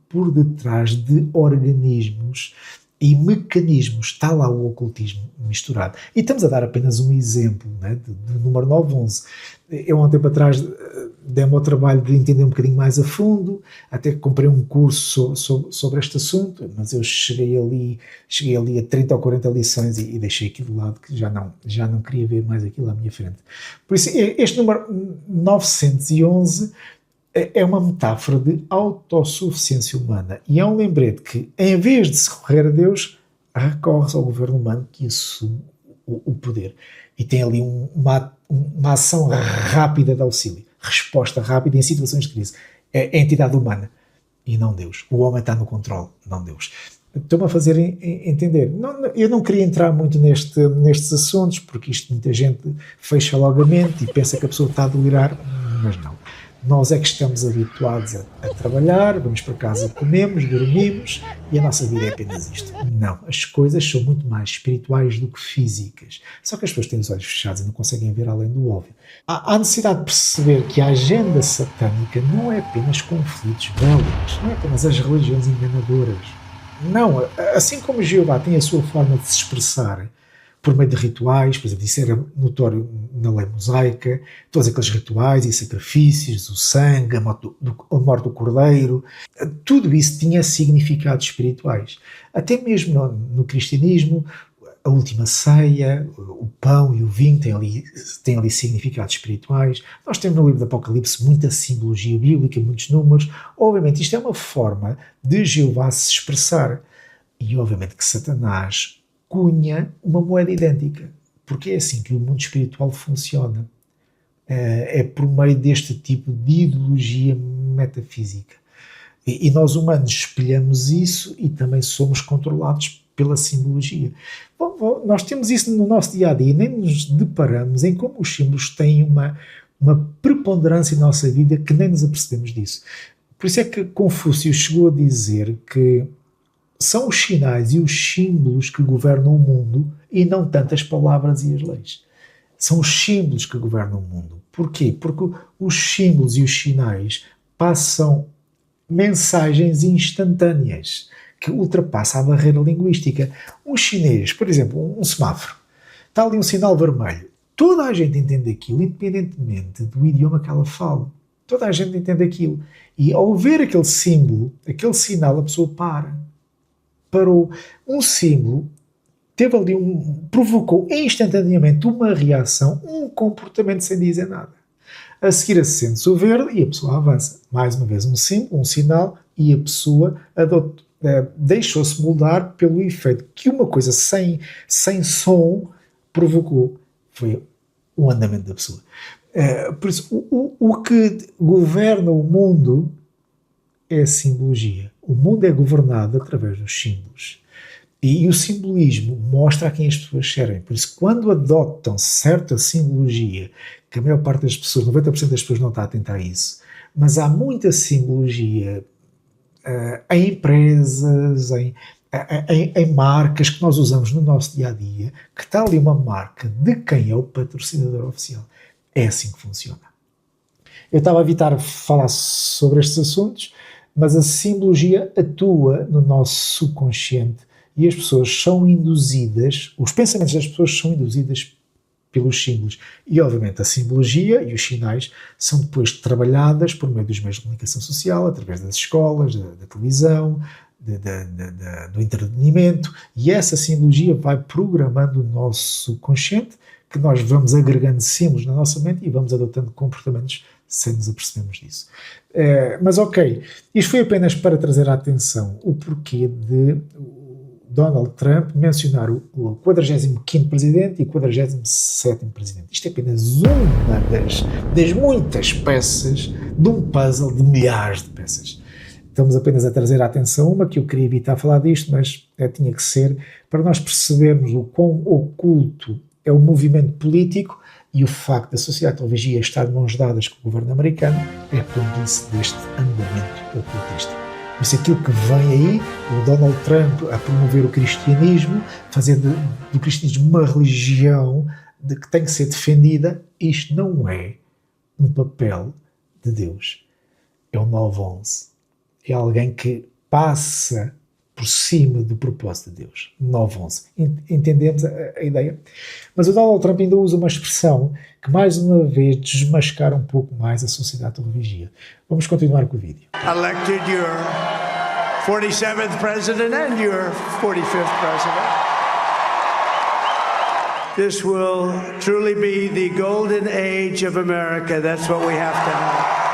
por detrás de organismos e mecanismos. Está lá o ocultismo misturado. E estamos a dar apenas um exemplo, né, do número 911. Eu, há um tempo atrás, dei-me ao trabalho de entender um bocadinho mais a fundo, até que comprei um curso sobre este assunto, mas eu cheguei ali a 30 ou 40 lições e deixei aquilo de lado, que já não queria ver mais aquilo à minha frente. Por isso, este número 911 é uma metáfora de autossuficiência humana e é um lembrete que, em vez de se recorrer a Deus, recorre-se ao governo humano que assume o poder. E tem ali uma ação rápida de auxílio, resposta rápida em situações de crise. É a entidade humana e não Deus. O homem está no controle, não Deus. Estou-me a fazer entender. Eu não queria entrar muito nestes assuntos, porque isto muita gente fecha logo a mente e pensa que a pessoa está a delirar, mas não. Nós é que estamos habituados a trabalhar, vamos para casa, comemos, dormimos e a nossa vida é apenas isto. Não, as coisas são muito mais espirituais do que físicas. Só que as pessoas têm os olhos fechados e não conseguem ver além do óbvio. Há necessidade de perceber que a agenda satânica não é apenas conflitos bélicos, não é apenas as religiões enganadoras. Não, assim como Jeová tem a sua forma de se expressar por meio de rituais, por exemplo, isso era notório na lei mosaica, todos aqueles rituais e sacrifícios, o sangue, a morte do cordeiro, tudo isso tinha significados espirituais. Até mesmo no cristianismo, a última ceia, o pão e o vinho têm ali significados espirituais. Nós temos no livro do Apocalipse muita simbologia bíblica, muitos números. Obviamente isto é uma forma de Jeová se expressar. E obviamente que Satanás cunha uma moeda idêntica, porque é assim que o mundo espiritual funciona. É por meio deste tipo de ideologia metafísica. E nós humanos espelhamos isso e também somos controlados pela simbologia. Bom, nós temos isso no nosso dia-a-dia, nem nos deparamos em como os símbolos têm uma preponderância na nossa vida que nem nos apercebemos disso. Por isso é que Confúcio chegou a dizer que são os sinais e os símbolos que governam o mundo e não tanto as palavras e as leis. São os símbolos que governam o mundo. Porquê? Porque os símbolos e os sinais passam mensagens instantâneas que ultrapassam a barreira linguística. Um chinês, por exemplo, um semáforo, está ali um sinal vermelho. Toda a gente entende aquilo, independentemente do idioma que ela fala. Toda a gente entende aquilo. E ao ver aquele símbolo, aquele sinal, a pessoa parou. Um símbolo teve ali provocou instantaneamente uma reação, um comportamento sem dizer nada. A seguir acende-se o verde e a pessoa avança. Mais uma vez um símbolo, um sinal, e a pessoa deixou-se moldar pelo efeito que uma coisa sem som provocou. Foi o andamento da pessoa. Por isso, o que governa o mundo é a simbologia. O mundo é governado através dos símbolos. E o simbolismo mostra a quem as pessoas servem. Por isso, quando adotam certa simbologia, que a maior parte das pessoas, 90% das pessoas não está atenta a isso, mas há muita simbologia em empresas, em marcas que nós usamos no nosso dia-a-dia, que está ali uma marca de quem é o patrocinador oficial. É assim que funciona. Eu estava a evitar falar sobre estes assuntos, mas a simbologia atua no nosso subconsciente e as pessoas são induzidas, os pensamentos das pessoas são induzidas pelos símbolos. E, obviamente, a simbologia e os sinais são depois trabalhadas por meio dos meios de comunicação social, através das escolas, da televisão, do entretenimento, e essa simbologia vai programando o nosso subconsciente, que nós vamos agregando símbolos na nossa mente e vamos adotando comportamentos sem nos apercebermos disso. Mas ok, isto foi apenas para trazer à atenção o porquê de Donald Trump mencionar o 45º presidente e o 47º presidente. Isto é apenas uma das muitas peças de um puzzle de milhares de peças. Estamos apenas a trazer à atenção uma que eu queria evitar falar disto, mas tinha que ser para nós percebermos o quão oculto é o movimento político e o facto da sociedade de vigia estar de mãos dadas com o governo americano é cúmplice deste andamento ocultista. Por isso aquilo que vem aí, o Donald Trump a promover o cristianismo, fazer do cristianismo uma religião que tem que ser defendida, isto não é um papel de Deus. É um 911. É alguém que passa por cima do propósito de Deus. 911. Entendemos a ideia? Mas o Donald Trump ainda usa uma expressão que mais uma vez desmascara um pouco mais a sociedade de vigia. Vamos continuar com o vídeo. Elected your 47th president and your 45th president. This will truly be the golden age of America. That's what we have to have.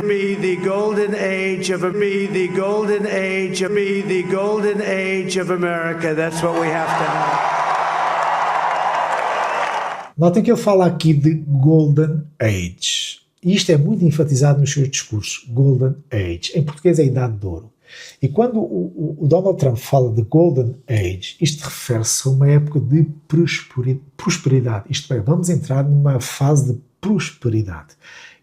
Be the golden age of the golden age of the golden age of America. That's what we have to have. Notem que ele fala aqui de Golden Age. E isto é muito enfatizado nos seus discursos. Golden Age. Em português é a Idade de Ouro. E quando o Donald Trump fala de Golden Age, isto refere-se a uma época de prosperidade. Isto é, vamos entrar numa fase de prosperidade.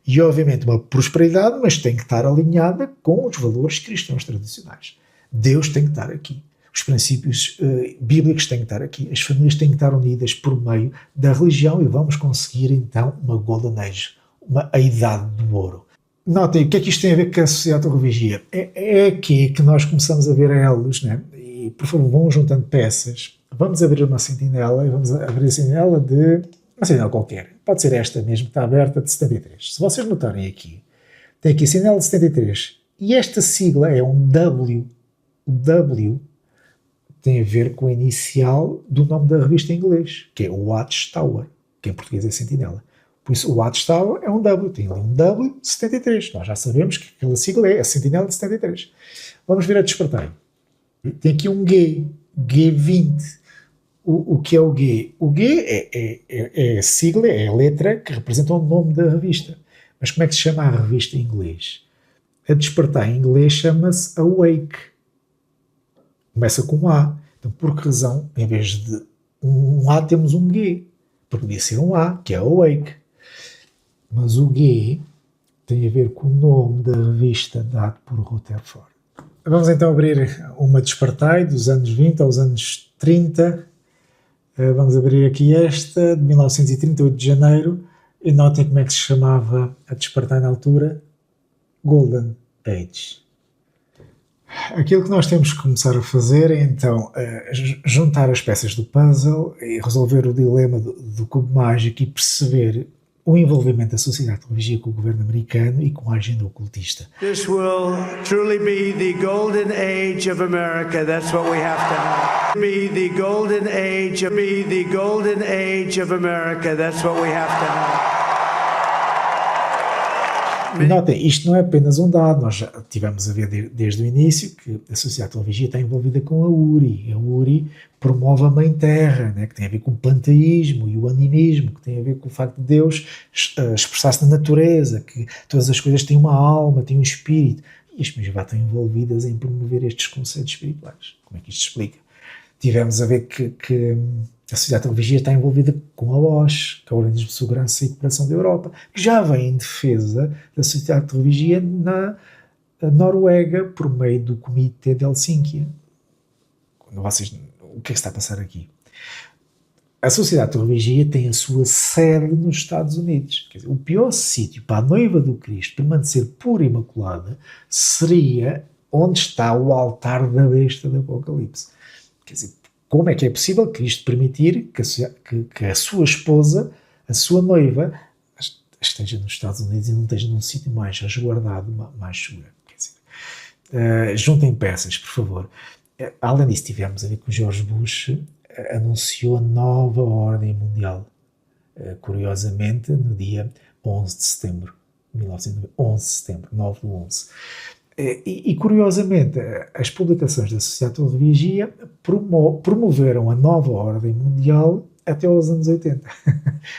E, obviamente, uma prosperidade, mas tem que estar alinhada com os valores cristãos tradicionais. Deus tem que estar aqui. Os princípios bíblicos têm que estar aqui. As famílias têm que estar unidas por meio da religião e vamos conseguir, então, uma Golden Age, a Idade do Ouro. Notem, o que é que isto tem a ver com a sociedade de vigia? É aqui que nós começamos a ver elos, né? E, por favor, vão juntando peças. Vamos abrir uma sentinela e vamos abrir a sentinela de... uma sentinela qualquer. Pode ser esta mesmo, que está aberta, de 73. Se vocês notarem aqui, tem aqui a sentinela de 73. E esta sigla é um W. O W tem a ver com a inicial do nome da revista em inglês, que é o Watchtower, que em português é sentinela. Por isso, o Watchtower é um W. Tem ali um W de 73. Nós já sabemos que aquela sigla é a sentinela de 73. Vamos ver a despertar. Tem aqui um G. G20. O que é o G? O G é a sigla, é a letra que representa o nome da revista. Mas como é que se chama a revista em inglês? A despertar em inglês chama-se Awake. Começa com um A. Então, por que razão, em vez de um A, temos um G? Porque podia ser um A, que é Awake. Mas o G tem a ver com o nome da revista dado por Rutherford. Vamos então abrir uma Despertai dos anos 20 aos anos 30. Vamos abrir aqui esta, de 1938 de janeiro, e notem como é que se chamava a Despertai na altura. Golden Age. Aquilo que nós temos que começar a fazer é então juntar as peças do puzzle e resolver o dilema do cubo mágico e perceber o envolvimento da sociedade de vigia com o governo americano e com a agenda ocultista. This will truly be the golden age of America. That's what we have to have. Be the golden age of America. That's what we have to have. E notem, isto não é apenas um dado, nós já tivemos a ver desde o início que a sociedade de vigia está envolvida com a URI. A URI promove a Mãe Terra, né, que tem a ver com o panteísmo e o animismo, que tem a ver com o facto de Deus expressar-se na natureza, que todas as coisas têm uma alma, têm um espírito. E as mesmas estão envolvidas em promover estes conceitos espirituais. Como é que isto se explica? Tivemos a ver que a sociedade de vigia está envolvida com a OSCE, que é o Organismo de Segurança e Cooperação da Europa, que já vem em defesa da sociedade de vigia na Noruega, por meio do Comitê de Helsínquia. O que é que está a passar aqui? A sociedade de vigia tem a sua sede nos Estados Unidos. Quer dizer, o pior sítio para a noiva do Cristo permanecer pura e imaculada seria onde está o altar da besta do Apocalipse. Quer dizer, como é que é possível Cristo permitir que a sua esposa, a sua noiva, esteja nos Estados Unidos e não esteja num sítio mais resguardado, mais seguro? Quer dizer, juntem peças, por favor. Além disso, tivemos a ver que o George Bush anunciou a nova ordem mundial. curiosamente, no dia 11 de setembro, 11 de setembro, 9 do 11. E curiosamente, as publicações da Sociedade de Teologia promoveram a nova ordem mundial até aos anos 80.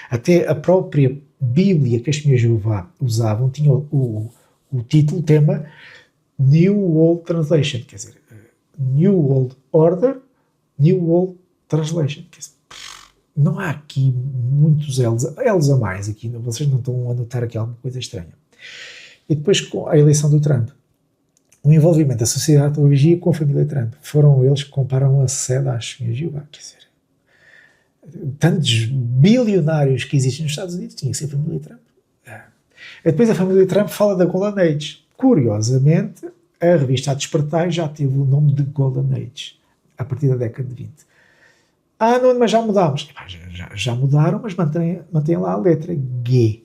Até a própria Bíblia que as Testemunhas de Jeová usavam tinha o título, o tema New World Translation, quer dizer, New World Order, New World Translation. Quer dizer, não há aqui muitos elos a mais aqui, vocês não estão a notar aqui alguma coisa estranha. E depois, com a eleição do Trump, o envolvimento da Sociedade de Teologia com a família Trump, foram eles que comparam a sede às Testemunhas de Jeová, quer dizer, tantos bilionários que existem nos Estados Unidos, tinha que ser a família Trump. Depois a família Trump fala da Golden Age. Curiosamente, a revista A Despertar já teve o nome de Golden Age, a partir da década de 20. Não, mas já mudámos. Já mudaram, mas mantém lá a letra G.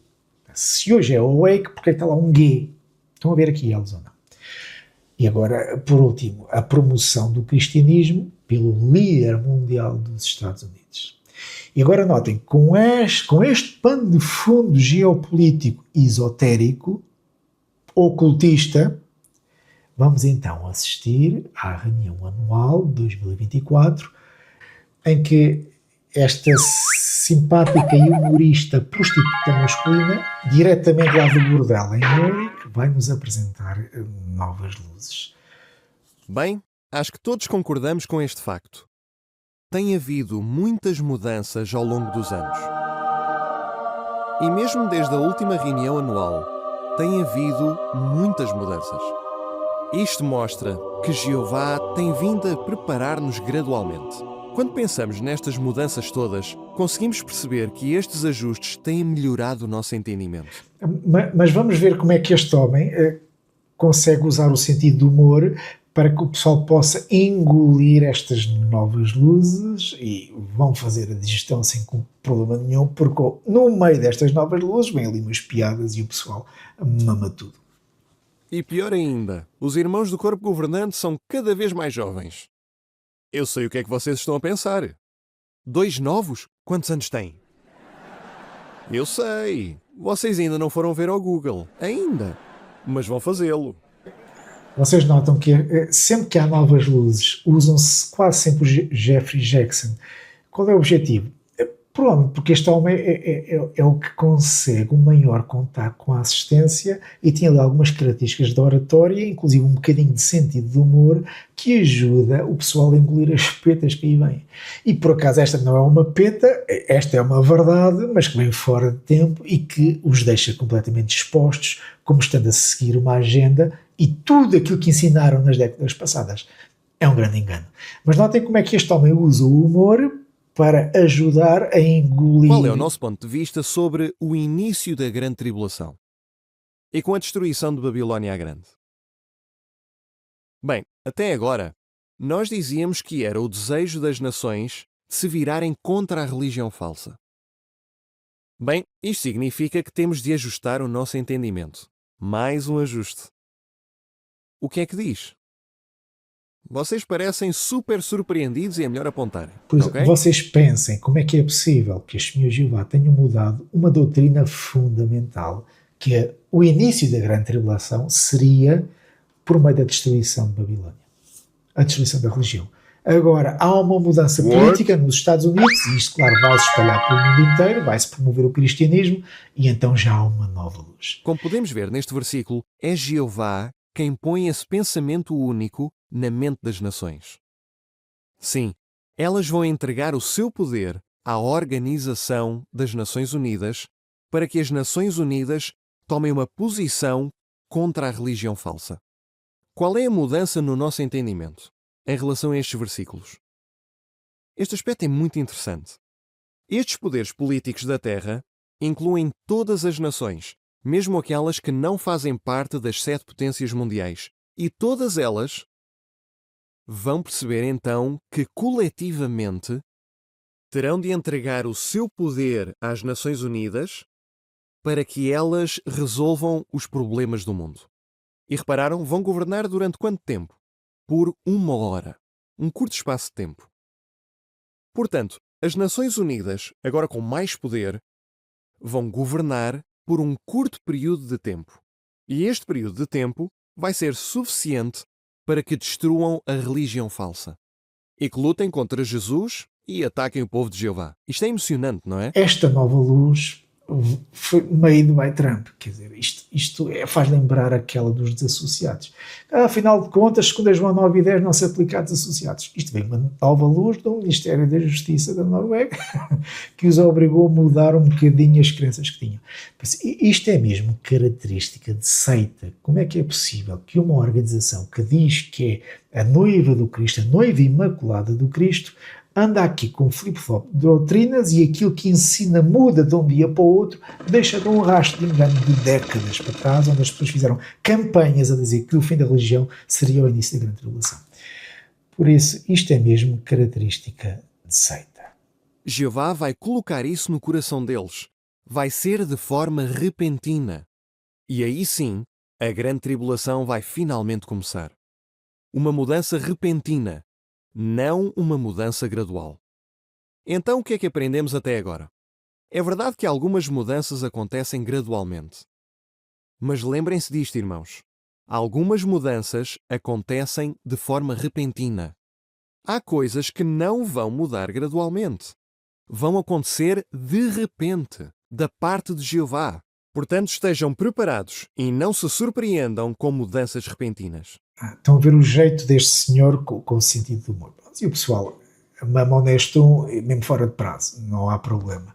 Se hoje é Awake, porque está lá um G? Estão a ver aqui eles ou não? E agora, por último, a promoção do cristianismo pelo líder mundial dos Estados Unidos. E agora notem, com este pano de fundo geopolítico esotérico, ocultista, vamos então assistir à reunião anual de 2024, em que esta simpática e humorista prostituta masculina, diretamente lá do bordel em Zurich, vai nos apresentar novas luzes. Bem, acho que todos concordamos com este facto. Tem havido muitas mudanças ao longo dos anos. E mesmo desde a última reunião anual, tem havido muitas mudanças. Isto mostra que Jeová tem vindo a preparar-nos gradualmente. Quando pensamos nestas mudanças todas, conseguimos perceber que estes ajustes têm melhorado o nosso entendimento. Mas vamos ver como é que este homem consegue usar o sentido do humor para que o pessoal possa engolir estas novas luzes e vão fazer a digestão sem problema nenhum, porque no meio destas novas luzes vem ali umas piadas e o pessoal mama tudo. E pior ainda, os irmãos do corpo governante são cada vez mais jovens. Eu sei o que é que vocês estão a pensar. 2 novos? Quantos anos têm? Eu sei. Vocês ainda não foram ver ao Google. Ainda. Mas vão fazê-lo. Vocês notam que sempre que há novas luzes, usam-se quase sempre o Jeffrey Jackson. Qual é o objetivo? Provavelmente porque este homem é o que consegue o maior contato com a assistência e tem ali algumas características de oratória, inclusive um bocadinho de sentido de humor, que ajuda o pessoal a engolir as petas que aí vêm. E por acaso esta não é uma peta, esta é uma verdade, mas que vem fora de tempo e que os deixa completamente expostos, como estando a seguir uma agenda, e tudo aquilo que ensinaram nas décadas passadas é um grande engano. Mas notem como é que este homem usa o humor para ajudar a engolir... Qual é o nosso ponto de vista sobre o início da Grande Tribulação? E com a destruição de Babilónia a Grande? Bem, até agora, nós dizíamos que era o desejo das nações de se virarem contra a religião falsa. Bem, isto significa que temos de ajustar o nosso entendimento. Mais um ajuste. O que é que diz? Vocês parecem super surpreendidos e é melhor apontarem. Pois, okay? Vocês pensem como é que é possível que as Testemunhas de Jeová tenham mudado uma doutrina fundamental, que é o início da Grande Tribulação seria por meio da destruição de Babilónia. A destruição da religião. Agora, há uma mudança política nos Estados Unidos, e isto, claro, vai-se espalhar pelo mundo inteiro, vai-se promover o cristianismo, e então já há uma nova luz. Como podemos ver neste versículo, é Jeová quem põe esse pensamento único na mente das nações. Sim, elas vão entregar o seu poder à Organização das Nações Unidas para que as Nações Unidas tomem uma posição contra a religião falsa. Qual é a mudança no nosso entendimento em relação a estes versículos? Este aspecto é muito interessante. Estes poderes políticos da Terra incluem todas as nações, mesmo aquelas que não fazem parte das 7 potências mundiais, e todas elas vão perceber então que coletivamente terão de entregar o seu poder às Nações Unidas para que elas resolvam os problemas do mundo. E repararam, vão governar durante quanto tempo? Por 1 hora. Um curto espaço de tempo. Portanto, as Nações Unidas, agora com mais poder, vão governar por um curto período de tempo. E este período de tempo vai ser suficiente para que destruam a religião falsa e que lutem contra Jesus e ataquem o povo de Jeová. Isto é emocionante, não é? Esta nova luz foi made by Trump. Quer dizer, isto faz lembrar aquela dos desassociados. Afinal de contas, 2 João 9 e 10 não se aplica a desassociados. Isto vem uma nova luz do Ministério da Justiça da Noruega que os obrigou a mudar um bocadinho as crenças que tinham. Isto é mesmo característica de seita. Como é que é possível que uma organização que diz que é a noiva do Cristo, a noiva imaculada do Cristo, anda aqui com flip-flop de doutrinas e aquilo que ensina muda de um dia para o outro, deixa de um rastro de engano de décadas para trás, onde as pessoas fizeram campanhas a dizer que o fim da religião seria o início da grande tribulação. Por isso, isto é mesmo característica de seita. Jeová vai colocar isso no coração deles. Vai ser de forma repentina. E aí sim, a grande tribulação vai finalmente começar. Uma mudança repentina, não uma mudança gradual. Então, o que é que aprendemos até agora? É verdade que algumas mudanças acontecem gradualmente. Mas lembrem-se disto, irmãos. Algumas mudanças acontecem de forma repentina. Há coisas que não vão mudar gradualmente. Vão acontecer de repente, da parte de Jeová. Portanto, estejam preparados e não se surpreendam com mudanças repentinas. Estão a ver o jeito deste senhor com o sentido do humor. E o pessoal mama honesto, mesmo fora de prazo, não há problema.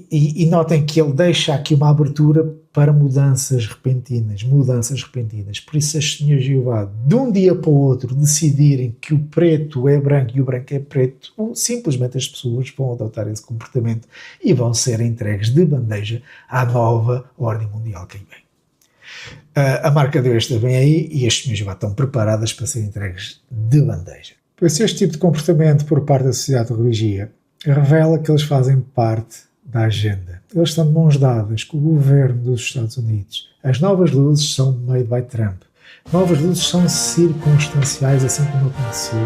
E notem que ele deixa aqui uma abertura para mudanças repentinas. Por isso, as senhoras de Jeová, de um dia para o outro, decidirem que o preto é branco e o branco é preto, simplesmente as pessoas vão adotar esse comportamento e vão ser entregues de bandeja à nova ordem mundial que aí vem. A marca de besta vem aí e as senhoras já estão preparadas para serem entregues de bandeja. Pois este tipo de comportamento por parte da sociedade de religia revela que eles fazem parte da agenda. Eles estão de mãos dadas com o governo dos Estados Unidos. As novas luzes são made by Trump. Novas luzes são circunstanciais, assim como aconteceu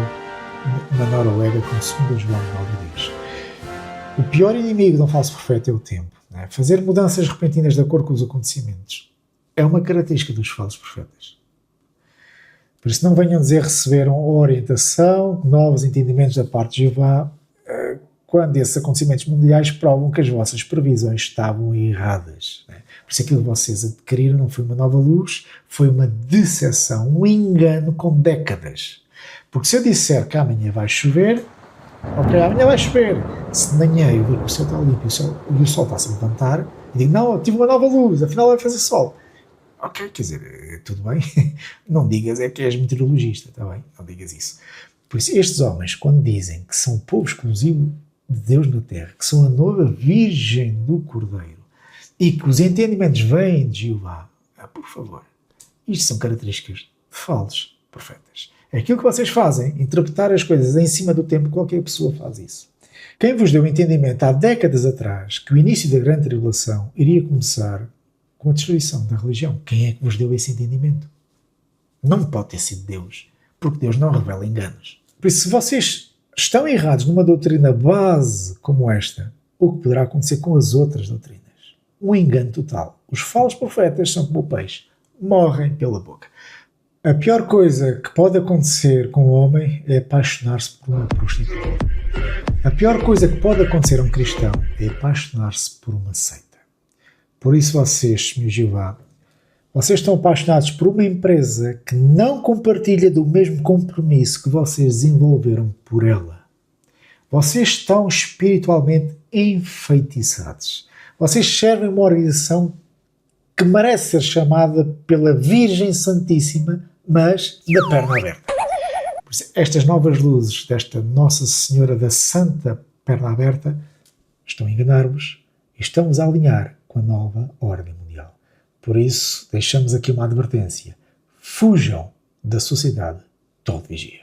na Noruega com 2 João 9 e 10. O pior inimigo de um falso profeta é o tempo. Não é? Fazer mudanças repentinas de acordo com os acontecimentos é uma característica dos falsos profetas. Por isso não venham dizer que receberam orientação, novos entendimentos da parte de Jeová, quando esses acontecimentos mundiais provam que as vossas previsões estavam erradas. Por isso aquilo que vocês adquiriram não foi uma nova luz, foi uma decepção, um engano com décadas. Porque se eu disser que amanhã vai chover, ok, amanhã vai chover. Se de manhã eu ver que o céu está limpo e o sol está-se a levantar, e digo, não, eu tive uma nova luz, afinal vai fazer sol. Ok, quer dizer, tudo bem, não digas é que és meteorologista, está bem, não digas isso. Por isso, estes homens, quando dizem que são o povo exclusivo de Deus na terra, que são a noiva virgem do Cordeiro, e que os entendimentos vêm de Jeová, por favor, isto são características de falsos profetas. É aquilo que vocês fazem, interpretar as coisas em cima do tempo, qualquer pessoa faz isso. Quem vos deu o entendimento há décadas atrás que o início da grande tribulação iria começar com a destruição da religião? Quem é que vos deu esse entendimento? Não pode ter sido Deus, porque Deus não revela enganos. Por isso, se vocês estão errados numa doutrina base como esta, o que poderá acontecer com as outras doutrinas? Um engano total. Os falsos profetas são como o peixe, morrem pela boca. A pior coisa que pode acontecer com o homem é apaixonar-se por uma prostituta. A pior coisa que pode acontecer a um cristão é apaixonar-se por uma seita. Por isso vocês, meu Jeová, vocês estão apaixonados por uma empresa que não compartilha do mesmo compromisso que vocês desenvolveram por ela. Vocês estão espiritualmente enfeitiçados. Vocês servem uma organização que merece ser chamada pela Virgem Santíssima, mas da perna aberta. Por isso, estas novas luzes desta Nossa Senhora da Santa Perna Aberta estão a enganar-vos e estão-vos a alinhar com a nova ordem mundial. Por isso, deixamos aqui uma advertência. Fujam da sociedade todo vigia.